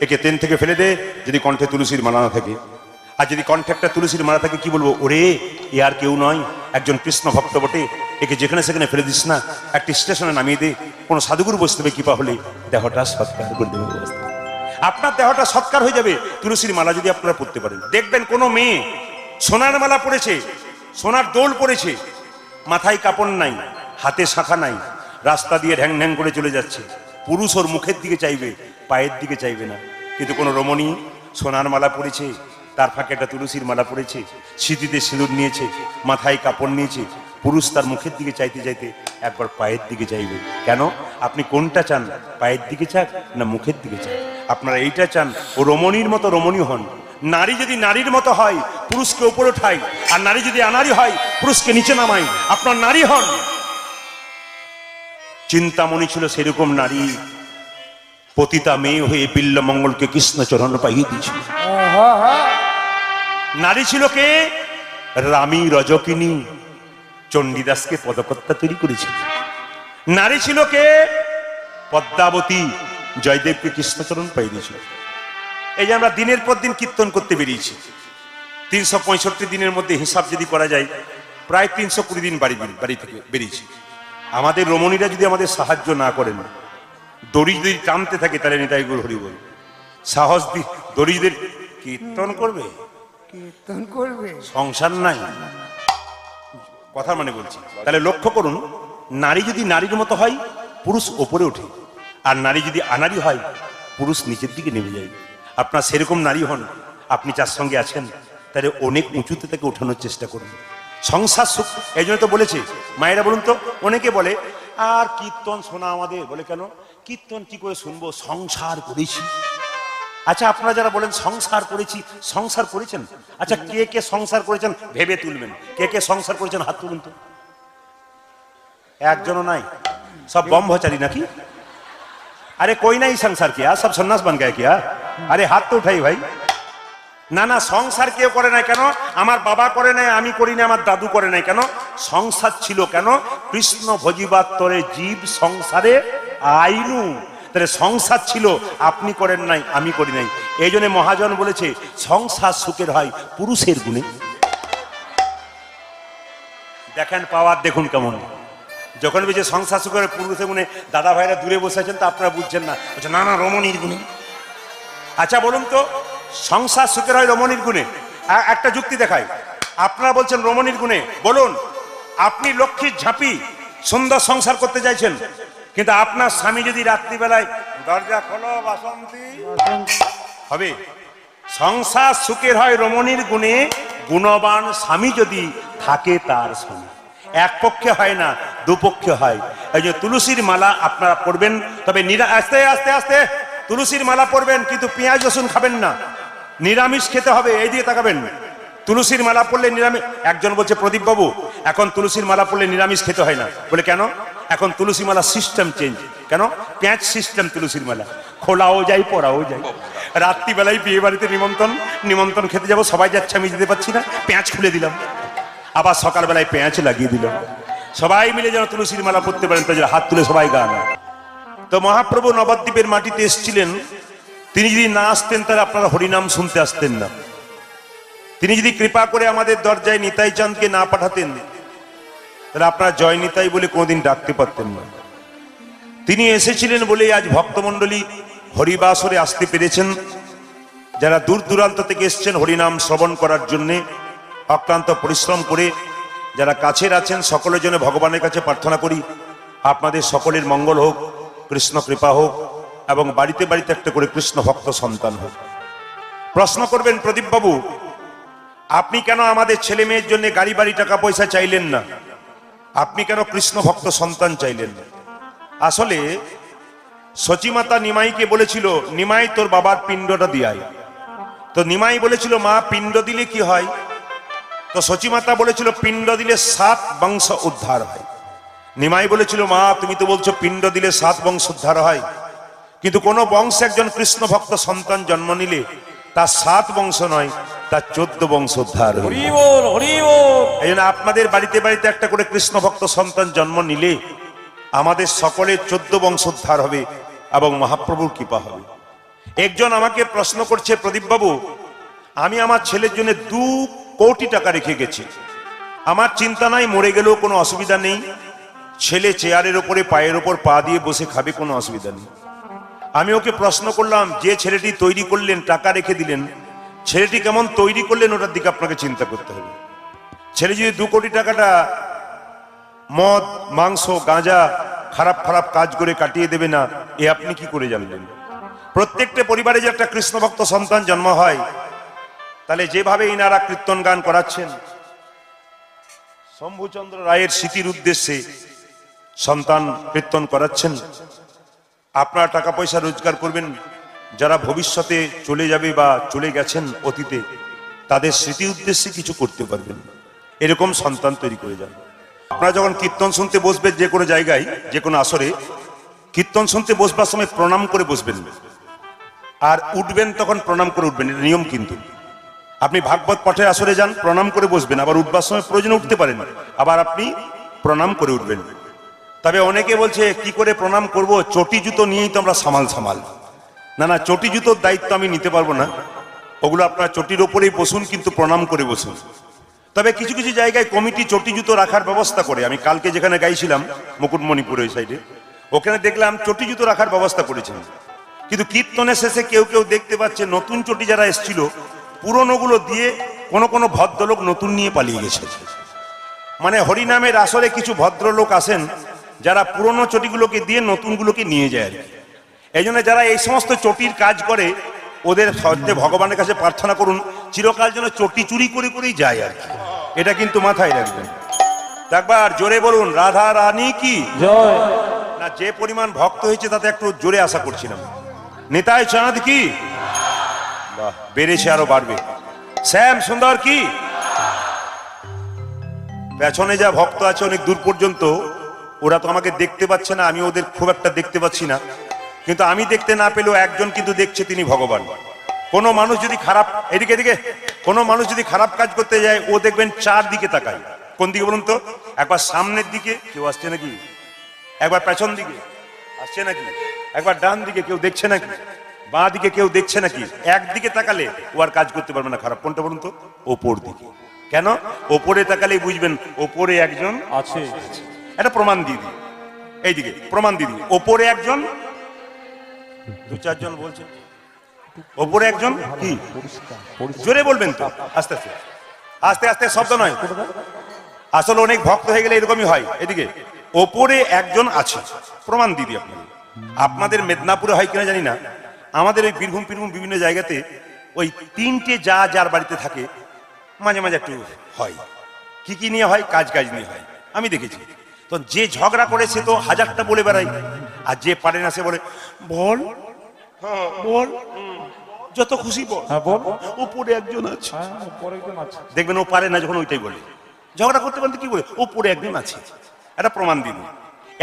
একে ট্রেন থেকে ফেলে দে, যদি কণ্ঠে তুলসীর মালা না থাকে। আর যদি কণ্ঠে একটা তুলসীর মালা থাকে, কি বলবো? ওরে এ আর কেউ নয়, একজন কৃষ্ণ ভক্ত বটে, একে যেখানে সেখানে ফেলে দিস না, একটি স্টেশনে নামিয়ে দে, কোনো সাধুগুরু বসতে হবে, কৃপা হলে দেহটা সৎকার করে দেবে। আপনার দেহটা সৎকার হয়ে যাবে তুলসীর মালা যদি আপনারা পড়তে পারেন। দেখবেন কোনো মেয়ে সোনার মালা পড়েছে, সোনার দোল পড়েছে, মাথায় কাপড় নাই, হাতে শাখা নাই, রাস্তা দিয়ে ঢ্যাং ঢ্যাং করে চলে যাচ্ছে। পুরুষ ওর মুখের দিকে চাইবে, পায়ের দিকে চাইবে না। কিন্তু কোনো রমণী সোনার মালা পরেছে, তার ফাঁকে একটা তুলসীর মালা পরেছে, সিঁথিতে সিঁদুর নিয়েছে, মাথায় কাপড় নিয়েছে। পুরুষ তার মুখের দিকে চাইতে চাইতে একবার পায়ের দিকে চাইবে। কেন? আপনি কোনটা চান? পায়ের দিকে চান না মুখের দিকে চান? আপনারা এইটা চান ও রমণীর মতো রমণী হন। নারী যদি নারীর মতো হয় পুরুষকে উপরে ওঠায়, আর নারী যদি আনারী হয় পুরুষকে নিচে নামায়। আপনার নারী হন। চিন্তামণি ছিল সেরকম নারী, পতিতা মেয়ে হয়ে বিল্লমঙ্গলকে কৃষ্ণচরণ পাইয়ে দিয়েছিল। নারী ছিল কে? রামী রজকিনী চণ্ডীদাসকে পদকর্তা তৈরি করেছিল। নারী ছিল কে? পদ্মাবতী জয়দেবকে কৃষ্ণচরণ পাইয়ে দিয়েছিল। এই যে আমরা দিনের পর দিন কীর্তন করতে বেরিয়েছি, 365 দিনের মধ্যে হিসাব যদি করা যায় প্রায় 320 দিন বাড়ি থেকে বেরিয়েছি। আমাদের রমণীরা যদি আমাদের সাহায্য না করেন, দড়ি যদি টানতে থাকে, তাহলে নিতাই গৌর হরি বল সাহস দি দড়িদের কীর্তন করবে, কীর্তন করবে, সংসার নাই কথা মানে বলছি। তাহলে লক্ষ্য করুন, নারী যদি নারীর মতো হয় পুরুষ ওপরে ওঠে, আর নারী যদি আনারী হয় পুরুষ নিচের দিকে নেমে যায়। আপনার সেরকম নারী হন, আপনি যার সঙ্গে আছেন তাহলে অনেক উঁচুতে তাকে ওঠানোর চেষ্টা করুন। সংসার সুখ, এই জন্য তো বলেছে। মায়েরা বলুন তো, অনেকে বলে আর কীর্তন শোনা আমাদের, বলে কেন? কীর্তন কি করে শুনবো, সংসার করেছি। আচ্ছা, আপনারা যারা বলেন সংসার করেছি, সংসার করেছেন? আচ্ছা, কে কে সংসার করেছেন ভেবে তুলবেন। কে কে সংসার করেছেন হাত তুলুন তো। একজনও নাই, সব ব্রহ্মচারী নাকি? अरे कोई नहीं संसार किया, सब सन्यास बन गया क्या? अरे हाथ तो उठाई भाई। না না, সংসার কেউ করে নাই। কেন? আমার বাবা করে নাই, আমি করি না, আমার দাদু করে নাই। কেন? সংসার ছিল। কেন? কৃষ্ণ ভজিবার তরে জীব সংসারে আইনু। তাহলে সংসার ছিল, আপনি করেন নাই, আমি করি নাই। এই জন্য মহাজন বলেছে সংসার সুখের হয় পুরুষের গুণে। দেখেন পাওয়ার, দেখুন কেমন। যখন বলছে সংসার সুখের পুরুষের গুণে, দাদা ভাইরা দূরে বসে আছেন তো আপনারা বুঝছেন না, বলছে না না রমণীর গুণে। আচ্ছা বলুন তো, সংসার সুখের হয় রমণীর গুণে। একটা যুক্তি দেখায়। আপনারা বলছেন রমণীর গুণে, বলুন আপনি লক্ষ্মীর ঝাঁপি সুন্দর সংসার করতে চাইছেন, কিন্তু আপনার স্বামী যদি রাত্রিবেলায় দরজা খোলো বাসন্তী হবে? সংসার সুখের হয় রমণীর গুণে, গুণবান স্বামী যদি থাকে তার স্বামী। এক পক্ষে হয় না, দুপক্ষে হয়। এই যে তুলসীর মালা আপনারা পড়বেন, তবে আস্তে আস্তে আস্তে তুলসীর মালা পড়বেন, কিন্তু পেঁয়াজ রসুন খাবেন না, নিরামিষ খেতে হবে। এই দিকে তাকাবেন। তুলসীর মালা পড়লে নিরামিষ। একজন বলছে প্রদীপ বাবু এখন তুলসীর মালা পড়লে নিরামিষ খেতে হয় না। বলে কেন? এখন তুলসী মালা সিস্টেম চেঞ্জ। কেন? প্যাঁচ সিস্টেম তুলসীর মালা, খোলাও যায় পড়াও যায়। রাত্রিবেলায় বিয়ে বাড়িতে নিমন্ত্রণ খেতে যাব, সবাই যাচ্ছে, আমি যেতে পারছি না, পেঁয়াজ খুলে দিলাম, আবার সকালবেলায় পেঁয়াজ লাগিয়ে দিলাম। সবাই মিলে যেন তুলসীর মালা পড়তে পারেন, তাই হাত তুলে সবাই গান। তো মহাপ্রভু নবদ্বীপের মাটিতে এসেছিলেন, তিনি যদি না আসতেন তাহলে আপনারা হরিনাম শুনতে আসতেন না। তিনি যদি কৃপা করে আমাদের দরজায় নিতাই চাঁদকে না পাঠাতেন তাহলে আপনারা জয় নিতাই বলে কোনোদিন ডাকতে পারতেন না। তিনি এসেছিলেন বলেই আজ ভক্তমণ্ডলী হরিবাসরে আসতে পেরেছেন। যারা দূর দূরান্ত থেকে এসছেন হরিনাম শ্রবণ করার জন্যে অক্লান্ত পরিশ্রম করে, যারা কাছের আছেন সকলের জন্য ভগবানের কাছে প্রার্থনা করি আপনাদের সকলের মঙ্গল হোক, কৃষ্ণ কৃপা হোক, এবং বাড়িতে বাড়িতে একটা করে কৃষ্ণ ভক্ত সন্তান হোক। প্রশ্ন করবেন প্রদীপ বাবু আপনি কেন আমাদের ছেলে মেয়ের জন্য গাড়ি বাড়ি টাকা পয়সা চাইলেন না, আপনি কেন কৃষ্ণ ভক্ত সন্তান চাইলেন না? আসলে সচিমাতা নিমাইকে বলেছিল, নিমাই তোর বাবার পিণ্ডটা দিয়াই। তো নিমাই বলেছিল মা পিণ্ড দিলে কি হয়? তো সচিমাতা বলেছিল পিণ্ড দিলে 7 বংশ উদ্ধার হয়। নিমাই বলেছিল মা তুমি তো বলছো পিণ্ড দিলে 7 বংশ উদ্ধার হয়, কিন্তু কোন বংশে একজন কৃষ্ণ ভক্ত সন্তান জন্ম নিলে তার 7 বংশ নয়, তার 14 বংশ উদ্ধার হয়। এই জন্য আপনাদের বাড়িতে বাড়িতে একটা করে কৃষ্ণ ভক্ত সন্তান জন্ম নিলে আমাদের সকলের 14 বংশ উদ্ধার হবে এবং মহাপ্রভুর কৃপা হবে। একজন আমাকে প্রশ্ন করছে প্রদীপ বাবু আমি আমার ছেলের জন্য 2 কোটি টাকা রেখে গেছি, আমার চিন্তা নাই মরে গেলেও কোনো অসুবিধা নেই, ছেলে চেয়ারের ওপরে পায়ের ওপর পা দিয়ে বসে খাবে, কোনো অসুবিধা নেই। আমি ওকে প্রশ্ন করলাম যে ছেলেটি তৈরি করলেন টাকা রেখে দিলেন, ছেলেটি কেমন তৈরি করলেন ওটার দিকে আপনাকে চিন্তা করতে হবে। ছেলে যদি 2 কোটি টাকাটা মদ মাংস গাঁজা খারাপ খারাপ কাজ করে কাটিয়ে দেবে না, এ আপনি কি করে জানলেন? প্রত্যেকটা পরিবারে যে একটা কৃষ্ণ ভক্ত সন্তান জন্ম হয়, তাহলে যেভাবে ইনারা কীর্তন গান করাচ্ছেন, শম্ভুচন্দ্র রায়ের স্মৃতির উদ্দেশ্যে সন্তান কীর্তন করাচ্ছেন, আপনারা টাকা পয়সা রোজগার করবেন, যারা ভবিষ্যতে চলে যাবে বা চলে গেছেন অতীতে, তাদের স্মৃতি উদ্দেশ্যে কিছু করতে পারবেন, এরকম সন্তান তৈরি করে যান। আপনারা যখন কীর্তন শুনতে বসবেন যে কোনো জায়গায়, যে কোনো আসরে, কীর্তন শুনতে বসবার সময় প্রণাম করে বসবেন, আর উঠবেন তখন প্রণাম করে উঠবেন, এটা নিয়ম। কিন্তু আপনি ভাগবত পাঠের আসরে যান, প্রণাম করে বসবেন, আবার উঠবার সময় প্রয়োজনে উঠতে পারেন, আবার আপনি প্রণাম করে উঠবেন। তবে অনেকে বলছে কি করে প্রণাম করব, চটি জুতো নিয়েই তো আমরা সামাল। না না, চটি জুতোর দায়িত্ব আমি নিতে পারবো না, ওগুলো আপনার চটির ওপরেই বসুন, কিন্তু প্রণাম করে বসুন। তবে কিছু কিছু জায়গায় কমিটি চটি জুতো রাখার ব্যবস্থা করে। আমি কালকে যেখানে গাইছিলাম মুকুটমণিপুর ওই সাইডে, ওখানে দেখলাম চটি জুতো রাখার ব্যবস্থা করেছেন। কিন্তু কীর্তনের শেষে কেউ কেউ দেখতে পাচ্ছে নতুন চটি যারা এসেছিল, পুরনোগুলো দিয়ে কোনো ভদ্রলোক নতুন নিয়ে পালিয়ে গেছে। মানে হরিনামের আসরে কিছু ভদ্রলোক আসেন যারা পুরনো চটিগুলোকে দিয়ে নতুনগুলোকে নিয়ে যায় আর কি। এই জন্য যারা এই সমস্ত চটির কাজ করে, ওদের সত্যি ভগবানের কাছে প্রার্থনা করুন চিরকাল যেন চটি চুরি করে করেই যায় আর কি। এটা কিন্তু মাথায় রাখবেন। একবার জোরে বলুন রাধা রানী কি জয়। না, যে পরিমাণ ভক্ত হয়েছে তাতে একটু জোরে আশা করছিলাম। নিতাই চাঁদ কি, বাহ, বেড়েছে, আরো বাড়বে। শ্যাম সুন্দর কি, পেছনে যা ভক্ত আছে অনেক দূর পর্যন্ত, ওরা তো আমাকে দেখতে পাচ্ছে না, আমি ওদের খুব একটা দেখতে পাচ্ছি না, কিন্তু আমি দেখতে না পেলেও একজন কিন্তু দেখছে, তিনি ভগবান। কোনো মানুষ যদি খারাপ, এদিকে কোনো মানুষ যদি খারাপ কাজ করতে যায়, ও দেখবেন চারদিকে তাকায়। কোন দিকে বলুন তো? একবার সামনের দিকে কেউ আসছে নাকি, একবার পেছন দিকে আসছে নাকি, একবার ডান দিকে কেউ দেখছে নাকি, বাঁ দিকে কেউ দেখছে নাকি। একদিকে তাকালে ও আর কাজ করতে পারবে না খারাপ। কোনটা বলুন তো? ওপর দিকে। কেন? ওপরে তাকালেই বুঝবেন ওপরে একজন আছে। এটা প্রমাণ দিয়ে দিই, এইদিকে প্রমাণ দিয়ে দিই। ওপরে একজন, দু চারজন বলছে ওপরে একজন কি, জোরে বলবেন তো, আস্তে আস্তে আস্তে আস্তে, শব্দ নয়। আসলে অনেক ভক্ত হয়ে গেলে এরকমই হয়। এদিকে ওপরে একজন আছে, প্রমাণ দিয়ে দিই আপনাদের। আপনাদের মেদিনীপুরে হয় কিনা জানি না, আমাদের ওই বীরভূম বিভিন্ন জায়গাতে ওই তিনটে যা যার বাড়িতে থাকে, মাঝে মাঝে একটু হয়। কি নিয়ে হয়? কাজ নিয়ে হয়, আমি দেখেছি। তো যে ঝগড়া করে সে তো হাজারটা বলে বেড়ায়, আর যে পারে না সে বলে বল, হ্যাঁ বল, যত খুশি বল, হ্যাঁ বল, ওপরে একজন আছে। হ্যাঁ উপরে একজন আছে। দেখবেন ও পারে না যখন ওইটাই বলে, ঝগড়া করতে পারতে কি বলে ওপরে একজন আছে। এটা প্রমাণ দিন।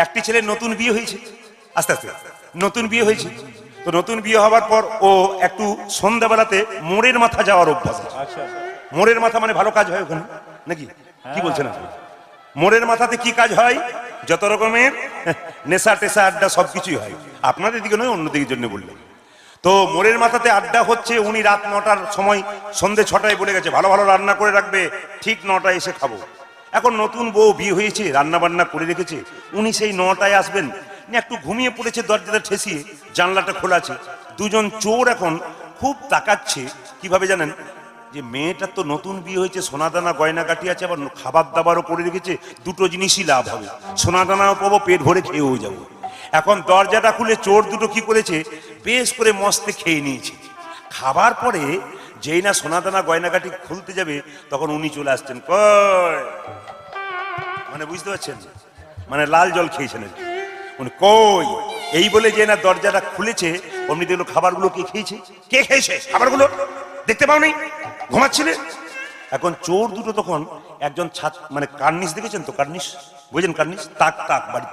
একটি ছেলের নতুন বিয়ে হয়েছে, আস্তে আস্তে নতুন বিয়ে হয়েছে, তো নতুন বিয়ে হওয়ার পর ও একটু সন্ধ্যাবেলাতে মোড়ের মাথা যাওয়ার অভ্যাস আছে। আচ্ছা। মোড়ের মাথা মানে ভালো কাজ হয় ওখানে নাকি, কি বলছেন আপনি? মোড়ের মাথাতে কি কাজ হয়? যত রকমের নেশা টেশা আড্ডা সবকিছুই হয়। আপনাদের দিকে নয়, অন্যদিকের জন্য বললেন। তো মোড়ের মাথাতে আড্ডা হচ্ছে। উনি রাত 9টার সময়, সন্ধে 6টায় বলে গেছে ভালো ভালো রান্না করে রাখবে, ঠিক 9টায় এসে খাবো। এখন নতুন বউ বিয়ে হয়েছে, রান্না বান্না করে রেখেছে, উনি সেই 9টায় আসবেন। একটু ঘুমিয়ে পড়েছে, দরজাটা ঠেসিয়ে, জানলাটা খোলা আছে। দুজন চোর এখন খুব তাকাচ্ছে। কিভাবে জানেন? যে মেয়েটার তো নতুন বিয়ে হয়েছে, সোনাদানা গয়নাগাটি আছে, আবার খাবার দাবারও করে রেখেছে, দুটো জিনিসই লাভ হবে, সোনাদানাও পাবো, পেট ভরে খেয়েও যাবো। এখন দরজাটা খুলে চোর দুটো কি করেছে, বেশ করে মস্তে খেয়ে নিয়েছে। খাবার পরে যেই না সোনাদানা গয়নাগাটি খুলতে যাবে, তখন উনি চলে আসছেন। কই, মানে বুঝতে পারছেন, মানে লাল জল খেয়েছেন আর কি। উনি কই এই বলে যে না দরজাটা খুলেছে, অমনি দেখলো খাবারগুলো কে খেয়েছে। কে খেয়েছে খাবারগুলো? দেখতে পাওনি? ঘুমাচ্ছিলে। এখন চোর দুটো তখন একজন ছাদ, মানে কার্নিশ দেখেছেন তো, কার্নিশ বুঝেন? কার্নিশ, তাক বাড়ির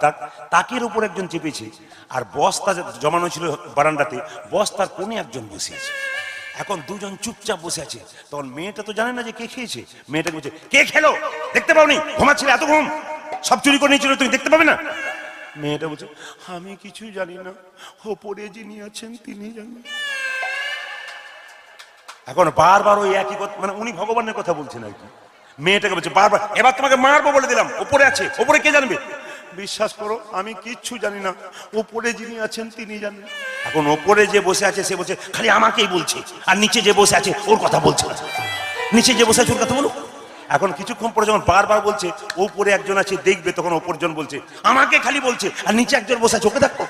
তাকের উপর একজন চেপেছে, আর বস্তা জমানো ছিল বারান্দাতে, বস্তার কোণে একজন বসে আছে। এখন দুজন চুপচাপ বসে আছে। তখন মেয়েটা তো জানে না যে কে খেয়েছে। মেয়েটাকে বলছে কে খেলো? দেখতে পাওনি? ঘুমাচ্ছিলে, এত ঘুম, সব চুরি করে নিয়েছিল, তুমি দেখতে পাবে না? মেয়েটা বলছে আমি কিছু জানি না, ওপরে যিনি আছেন তিনি জানেন। এখন বারবার ওই একই কথা, মানে উনি ভগবানের কথা বলছেন আর কি। মেয়েটাকে বলছে বারবার, এবার তোমাকে মারবো বলে দিলাম, ওপরে আছে, ওপরে কে জানবে? বিশ্বাস করো আমি কিচ্ছু জানি না, ওপরে যিনি আছেন তিনি জানেন। এখন ওপরে যে বসে আছে সে বলছে খালি আমাকেই বলছে, আর নিচে যে বসে আছে ওর কথা বলছে না। নিচে যে বসে আছে ওর কথা বলো। এখন কিছুক্ষণ পরে যখন বারবার বলছে ওপরে একজন আছে দেখবে, তখন ওপরজন বলছে আমাকে খালি বলছে, আর নিচে একজন বসে চোখে থাকো।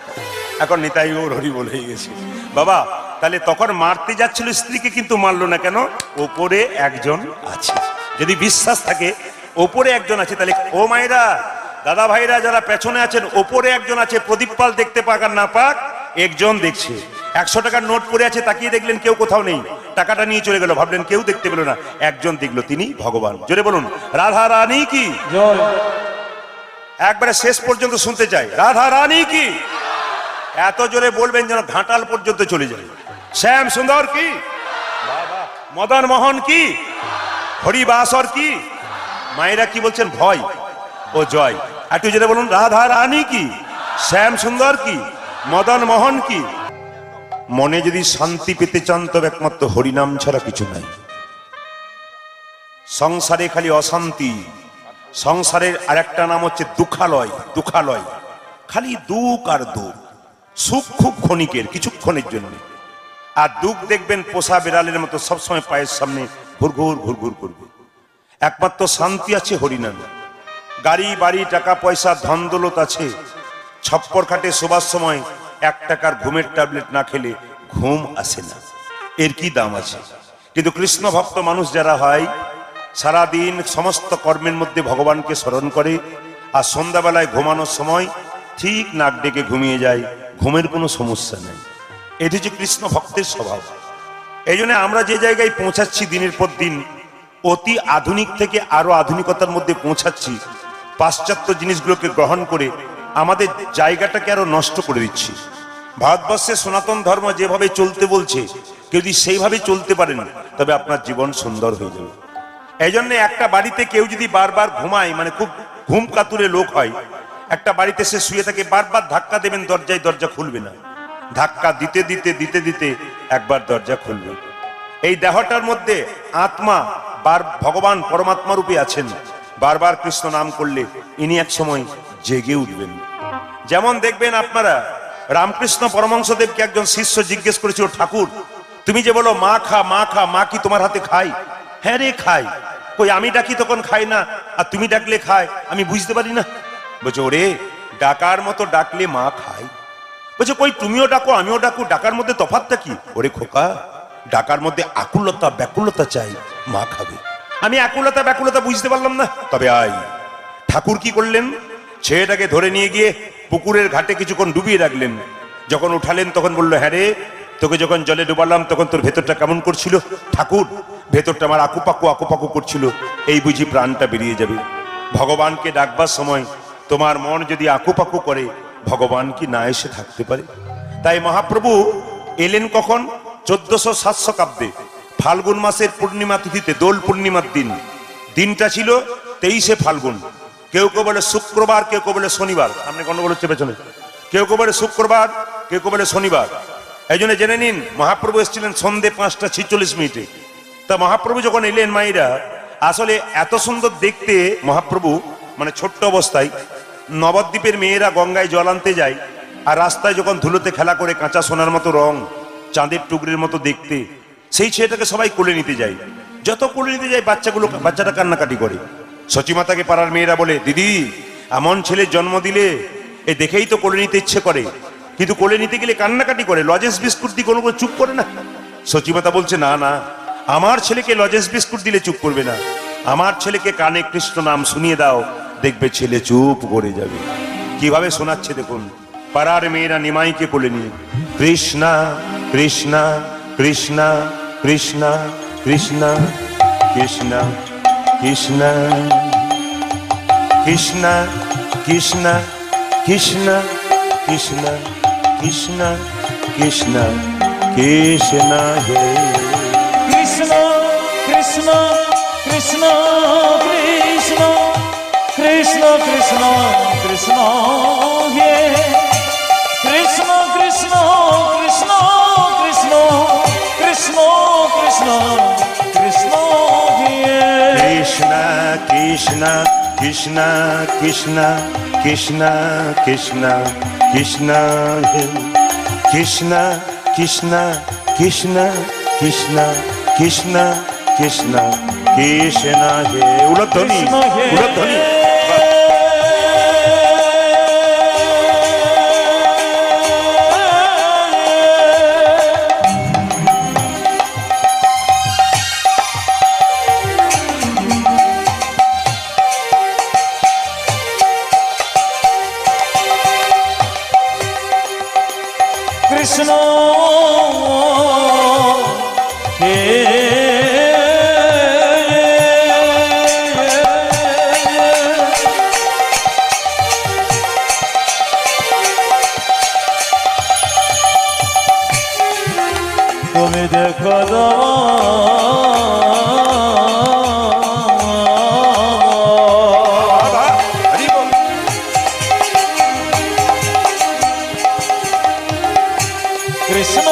এখন নিতাই ওর হরিবোল হয়ে গেছে বাবা। তাহলে তখন মারতে যাচ্ছিল স্ত্রীকে, কিন্তু মারলো না কেন? ওপরে একজন আছে। যদি বিশ্বাস থাকে ওপরে একজন আছে, তাহলে ও মায়েরা, দাদা ভাইরা যারা পেছনে আছেন, ওপরে একজন আছে। প্রদীপ পাল দেখতে পাক আর না পাক, একজন দেখছে। 100 টাকার নোট পড়ে আছে, তাকিয়ে দেখলেন কেউ কোথাও নেই, টাকাটা নিয়ে চলে গেল, ভাবলেন কেউ দেখতে পেল না, একজন দেখলো, তিনি ভগবান। জোরে বলুন রাধা রানী কি জয়। একবারে শেষ পর্যন্ত শুনতে চাই, রাধা রানী কি। এত জোরে বলবেন যেন ঘাটাল পর্যন্ত চলে যায়। শ্যাম সুন্দর কি, মদন মোহন কি, হরিবাসর কি। মায়েরা কি বলছেন? ভয় ও জয়। একটু জোরে বলুন, রাধা রানী কি, শ্যাম সুন্দর কি, মদন মোহন কি। মনে যদি শান্তি পেতে চান তবে একমাত্র হরিনাম ছাড়া কিছু নাই। সংসারে খালি অশান্তি, সংসারের আরেকটা নাম হচ্ছে দুঃখালয়। দুঃখালয় খালি দুঃখ আর দুঃখ। সুখ খুব ক্ষণিকের, কিছুক্ষণের জন্য। আর দুঃখ দেখবেন পোষা বিড়ালের মতো সবসময় পায়ের সামনে ঘুরঘুর ঘুরঘুর করবে। একমাত্র শান্তি আছে হরিনামে। গাড়ি বাড়ি টাকা পয়সা ধন দৌলত আছে, ছপ্পর খাটে শোবার সময় 1 টাকার ঘুমের ট্যাবলেট না খেলে ঘুম আসে না, এর কি দাম আছে? কিন্তু কৃষ্ণ ভক্ত মানুষ যারা হয়, সারাদিন সমস্ত কর্মের মধ্যে ভগবানকে স্মরণ করে, আর সন্ধ্যাবেলায় ঘুমানোর সময় ঠিক নাক ডেকে ঘুমিয়ে যায়, ঘুমের কোনো সমস্যা নেই। এটি হচ্ছে কৃষ্ণ ভক্তের স্বভাব। এই জন্য আমরা যে জায়গায় পৌঁছাচ্ছি দিনের পর দিন, অতি আধুনিক থেকে আরো আধুনিকতার মধ্যে পৌঁছাচ্ছি, পাশ্চাত্য জিনিসগুলোকে গ্রহণ করে আমাদের জায়গাটাকে আরো নষ্ট করে দিচ্ছি। ভারতবর্ষে সনাতন ধর্ম যেভাবে চলতে বলছে, কেউ যদি সেইভাবে চলতে পারেন তবে আপনার জীবন সুন্দর হয়ে যাবে। এই জন্য একটা বাড়িতে কেউ যদি বারবার ঘুমায়, মানে খুব ঘুম কাতুরে লোক হয়, একটা বাড়িতে সে শুয়ে থাকে, বারবার ধাক্কা দেবেন দরজায়, দরজা খুলবে না। ধাক্কা দিতে দিতে দিতে দিতে একবার দরজা খুলবে। এই দেহটার মধ্যে আত্মা ভগবান পরমাত্মা রূপে আছেন। বারবার কৃষ্ণ নাম করলে ইনি এক সময় জেগে উঠবেন। যেমন দেখবেন আপনারা, রামকৃষ্ণ পরমহংসদেবকে একজন শিষ্য জিজ্ঞেস করেছিল, ঠাকুর তুমি যে বলো মা খা মা খা, মা কি তোমার হাতে খাই? হ্যাঁ রে খাই। কই আমি ডাকি তখন খাই না, আর তুমি ডাকলে খায়, আমি বুঝতে পারি না। বলছে ওরে, ডাকার মতো ডাকলে মা খায়। বলছে কই তুমিও ডাকো আমিও ডাকু, ডাকার মধ্যে তফাৎটা কি? ওরে খোকা, ডাকার মধ্যে আকুলতা ব্যাকুলতা চাই, মা খাবে। আমি আকুলতা ব্যাকুলতা বুঝতে পারলাম না, তবে আই। ঠাকুর কি করলেন? ছেলেটাকে ধরে নিয়ে গিয়ে পুকুরের ঘাটে কিছুক্ষণ ডুবিয়ে রাখলেন। যখন উঠালেন তখন বললো, হ্যাঁ রে, তোকে যখন জলে ডুবালাম তখন তোর ভেতরটা কেমন করছিল? ঠাকুর, ভেতরটা আমার আকুপাকু আকুপাকু করছিল, এই বুঝি প্রাণটা বেরিয়ে যাবে। ভগবানকে ডাকবার সময় তোমার মন যদি আকুপাকু করে, ভগবান কি না এসে থাকতে পারে? তাই মহাপ্রভু এলেন কখন? 1400 শতাব্দে ফাল্গুন মাসের পূর্ণিমা তিথিতে, দোল পূর্ণিমার দিন। দিনটা ছিল 23শে ফাল্গুন। কেউ কেউ বলে শুক্রবার, কেউ কেউ বলে শনিবার। সামনে গন্ডগোল হচ্ছে পেছনে। কেউ কেউ বলে শুক্রবার, কেউ কেউ বলে শনিবার। এই জন্য জেনে নিন, মহাপ্রভু এসেছিলেন সন্ধে 5:46। তা মহাপ্রভু যখন এলেন মায়েরা, আসলে এত সুন্দর দেখতে মহাপ্রভু, মানে ছোট্ট অবস্থায় নবদ্বীপের মেয়েরা গঙ্গায় জল আনতে যায়, আর রাস্তায় যখন ধুলোতে খেলা করে, কাঁচা সোনার মতো রং, চাঁদের টুকরির মতো দেখতে, সেই ছেলেটাকে সবাই কোলে নিতে যায়। যত কোলে নিতে যায় বাচ্চাটা কান্নাকাটি করে। সচিমাতাকে পাড়ার মেয়েরা বলে, দিদি এমন ছেলে জন্ম দিলে, এ দেখেই তো কোলে নিতে ইচ্ছে করে, কিন্তু কোলে নিতে গেলে কান্নাকাটি করে, লজেন্স বিস্কুট দিয়ে কোনো চুপ করে না। সচিমাতা বলছে, না না, আমার ছেলেকে লজেন্স বিস্কুট দিলে চুপ করবে না, আমার ছেলেকে কানে কৃষ্ণ নাম শুনিয়ে দাও, দেখবে ছেলে চুপ করে যাবে। কিভাবে শোনাচ্ছে দেখুন, পাড়ার মেয়েরা নিমাইকে কোলে নিয়ে, কৃষ্ণা কৃষ্ণা কৃষ্ণা কৃষ্ণা কৃষ্ণা কৃষ্ণা কৃষ্ণা কৃষ্ণা কৃষ্ণা কৃষ্ণা কৃষ্ণা কৃষ্ণা কৃষ্ণা কৃষ্ণা হে কৃষ্ণ কৃষ্ণ কৃষ্ণ কৃষ্ণ কৃষ্ণ কৃষ্ণ কৃষ্ণ হে কৃষ্ণ কৃষ্ণ কৃষ্ণ কৃষ্ণ কৃষ্ণ কৃষ্ণ কৃষ্ণ হে কৃষ্ণ কৃষ্ণ কৃষ্ণ কৃষ্ণ কৃষ্ণ কৃষ্ণ কৃষ্ণ হে কৃষ্ণ কৃষ্ণ কৃষ্ণ কৃষ্ণ কৃষ্ণ কৃষ্ণ কৃষ্ণ হে উলধ্বনি কৃষ্ণ হে উলধ্বনি কৃষ্ণ হে তুমি দেখো হরি বল। কৃষ্ণ